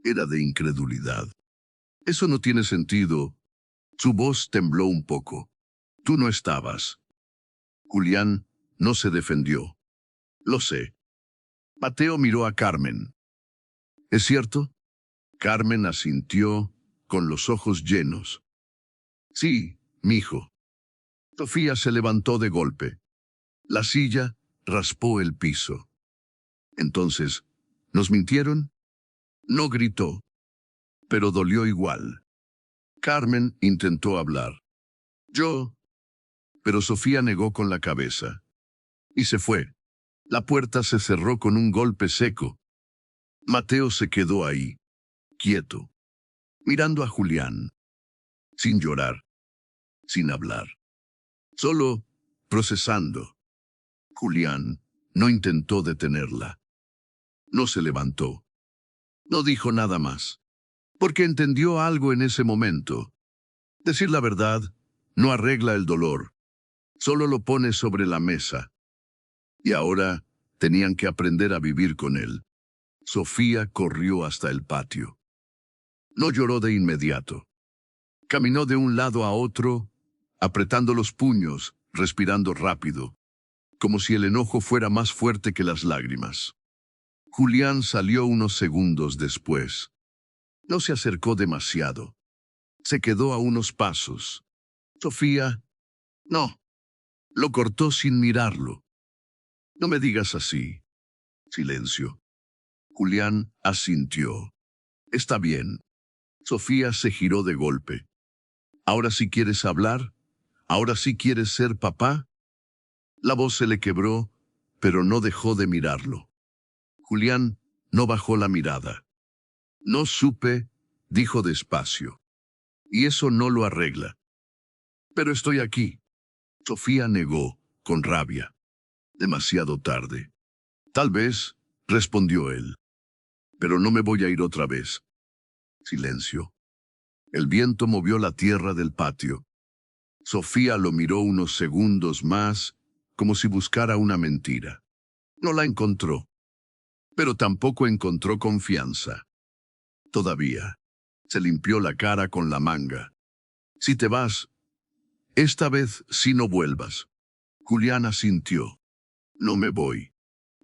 Era de incredulidad. Eso no tiene sentido. Su voz tembló un poco. Tú no estabas. Julián no se defendió. Lo sé. Mateo miró a Carmen. ¿Es cierto? Carmen asintió con los ojos llenos. Sí, mijo. Sofía se levantó de golpe. La silla raspó el piso. Entonces, ¿nos mintieron? No gritó, pero dolió igual. Carmen intentó hablar. Yo. Pero Sofía negó con la cabeza. Y se fue. La puerta se cerró con un golpe seco. Mateo se quedó ahí, quieto, mirando a Julián, sin llorar, sin hablar, solo procesando. Julián no intentó detenerla, no se levantó, no dijo nada más, porque entendió algo en ese momento. Decir la verdad no arregla el dolor, solo lo pone sobre la mesa. Y ahora tenían que aprender a vivir con él. Sofía corrió hasta el patio. No lloró de inmediato. Caminó de un lado a otro, apretando los puños, respirando rápido, como si el enojo fuera más fuerte que las lágrimas. Julián salió unos segundos después. No se acercó demasiado. Se quedó a unos pasos. Sofía, no. Lo cortó sin mirarlo. No me digas así. Silencio. Julián asintió. Está bien. Sofía se giró de golpe. ¿Ahora sí quieres hablar? ¿Ahora sí quieres ser papá? La voz se le quebró, pero no dejó de mirarlo. Julián no bajó la mirada. No supe, dijo despacio. Y eso no lo arregla. Pero estoy aquí. Sofía negó, con rabia. Demasiado tarde. Tal vez, respondió él. Pero no me voy a ir otra vez. Silencio. El viento movió la tierra del patio. Sofía lo miró unos segundos más, como si buscara una mentira. No la encontró. Pero tampoco encontró confianza. Todavía. Se limpió la cara con la manga. Si te vas, esta vez sí no vuelvas. Julián asintió. No me voy.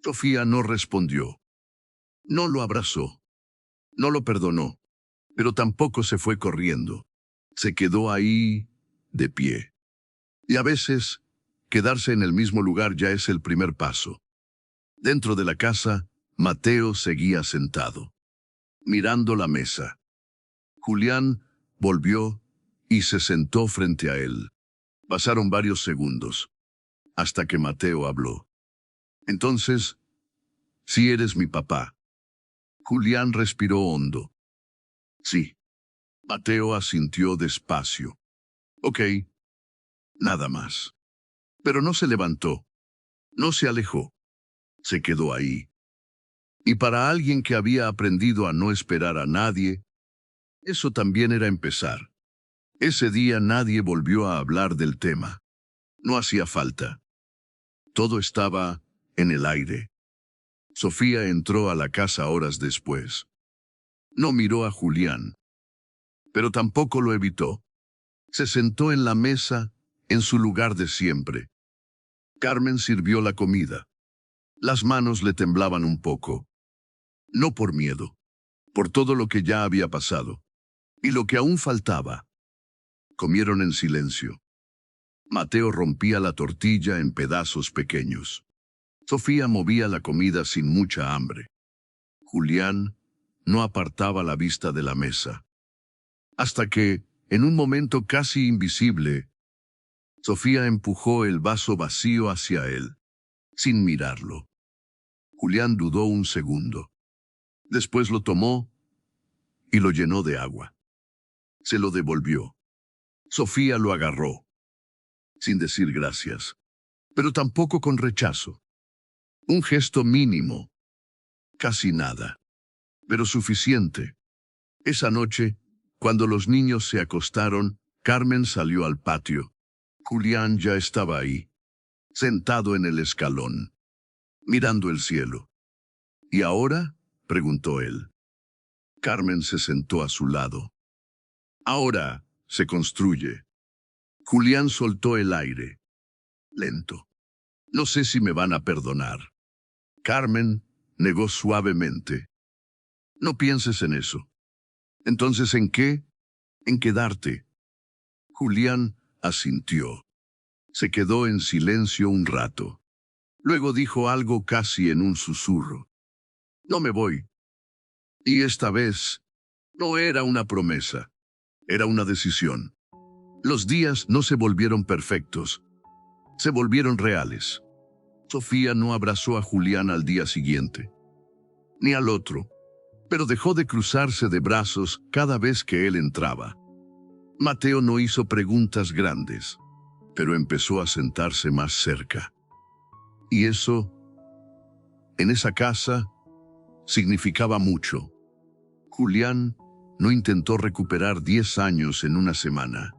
Sofía no respondió. No lo abrazó. No lo perdonó. Pero tampoco se fue corriendo. Se quedó ahí, de pie. Y a veces, quedarse en el mismo lugar ya es el primer paso. Dentro de la casa, Mateo seguía sentado, mirando la mesa. Julián volvió y se sentó frente a él. Pasaron varios segundos, hasta que Mateo habló. Entonces, sí eres mi papá. Julián respiró hondo. Sí. Mateo asintió despacio. Ok. Nada más. Pero no se levantó. No se alejó. Se quedó ahí. Y para alguien que había aprendido a no esperar a nadie, eso también era empezar. Ese día nadie volvió a hablar del tema. No hacía falta. Todo estaba en el aire. Sofía entró a la casa horas después. No miró a Julián, pero tampoco lo evitó. Se sentó en la mesa, en su lugar de siempre. Carmen sirvió la comida. Las manos le temblaban un poco. No por miedo, por todo lo que ya había pasado. Y lo que aún faltaba. Comieron en silencio. Mateo rompía la tortilla en pedazos pequeños. Sofía movía la comida sin mucha hambre. Julián no apartaba la vista de la mesa. Hasta que, en un momento casi invisible, Sofía empujó el vaso vacío hacia él, sin mirarlo. Julián dudó un segundo. Después lo tomó y lo llenó de agua. Se lo devolvió. Sofía lo agarró, sin decir gracias, pero tampoco con rechazo. Un gesto mínimo, casi nada, pero suficiente. Esa noche, cuando los niños se acostaron, Carmen salió al patio. Julián ya estaba ahí, sentado en el escalón, mirando el cielo. ¿Y ahora? Preguntó él. Carmen se sentó a su lado. Ahora se construye. Julián soltó el aire. Lento. No sé si me van a perdonar. Carmen negó suavemente. No pienses en eso. Entonces, ¿en qué? En quedarte. Julián asintió. Se quedó en silencio un rato. Luego dijo algo casi en un susurro. No me voy. Y esta vez, no era una promesa. Era una decisión. Los días no se volvieron perfectos. Se volvieron reales. Sofía no abrazó a Julián al día siguiente. Ni al otro. pero dejó de cruzarse de brazos cada vez que él entraba. Mateo no hizo preguntas grandes, pero empezó a sentarse más cerca. Y eso, en esa casa, significaba mucho. Julián no intentó recuperar 10 años en una semana.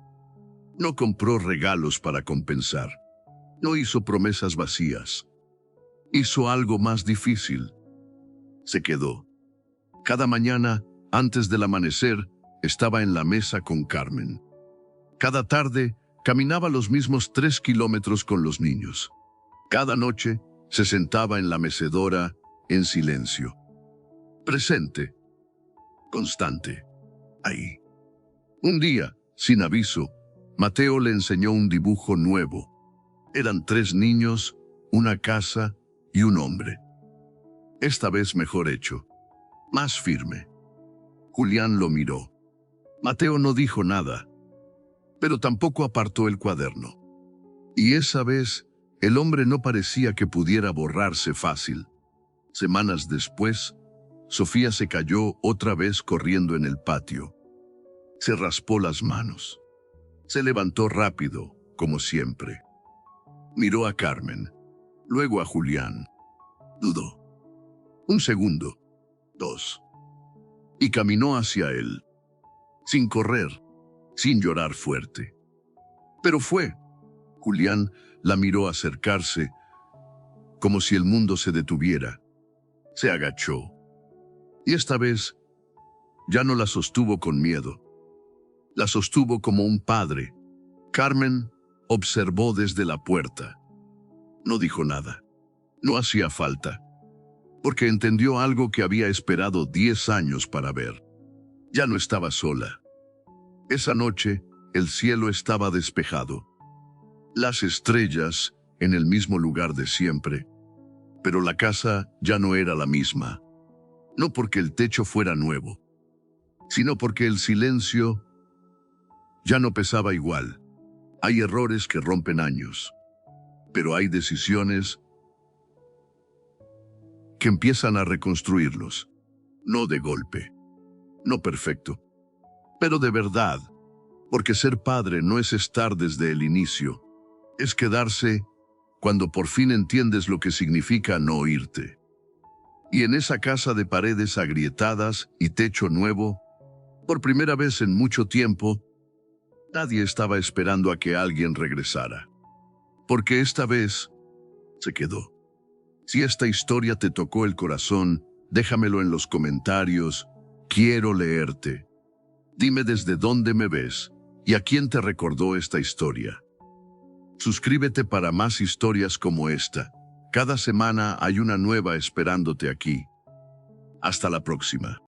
No compró regalos para compensar. No hizo promesas vacías. Hizo algo más difícil. Se quedó. Cada mañana, antes del amanecer, estaba en la mesa con Carmen. Cada tarde, caminaba los mismos 3 kilómetros con los niños. Cada noche, se sentaba en la mecedora, en silencio. Presente. Constante. Ahí. Un día, sin aviso, Mateo le enseñó un dibujo nuevo. Eran 3 niños, una casa y un hombre. Esta vez mejor hecho. Más firme. Julián lo miró. Mateo no dijo nada, pero tampoco apartó el cuaderno. Y esa vez, el hombre no parecía que pudiera borrarse fácil. Semanas después, Sofía se cayó otra vez corriendo en el patio. Se raspó las manos. Se levantó rápido, como siempre. Miró a Carmen, luego a Julián. Dudó. 1 segundo, 2. Y caminó hacia él. Sin correr, sin llorar fuerte. Pero fue. Julián la miró acercarse, como si el mundo se detuviera. Se agachó. Y esta vez, ya no la sostuvo con miedo. La sostuvo como un padre. Carmen observó desde la puerta. No dijo nada. No hacía falta, porque entendió algo que había esperado 10 años para ver. Ya no estaba sola. Esa noche, el cielo estaba despejado. Las estrellas en el mismo lugar de siempre, pero la casa ya no era la misma. No porque el techo fuera nuevo, sino porque el silencio ya no pesaba igual. Hay errores que rompen años, pero hay decisiones que empiezan a reconstruirlos. No de golpe, no perfecto, pero de verdad, porque ser padre no es estar desde el inicio, es quedarse cuando por fin entiendes lo que significa no irte. Y en esa casa de paredes agrietadas y techo nuevo, por primera vez en mucho tiempo, nadie estaba esperando a que alguien regresara. Porque esta vez se quedó. Si esta historia te tocó el corazón, déjamelo en los comentarios. Quiero leerte. Dime desde dónde me ves y a quién te recordó esta historia. Suscríbete para más historias como esta. Cada semana hay una nueva esperándote aquí. Hasta la próxima.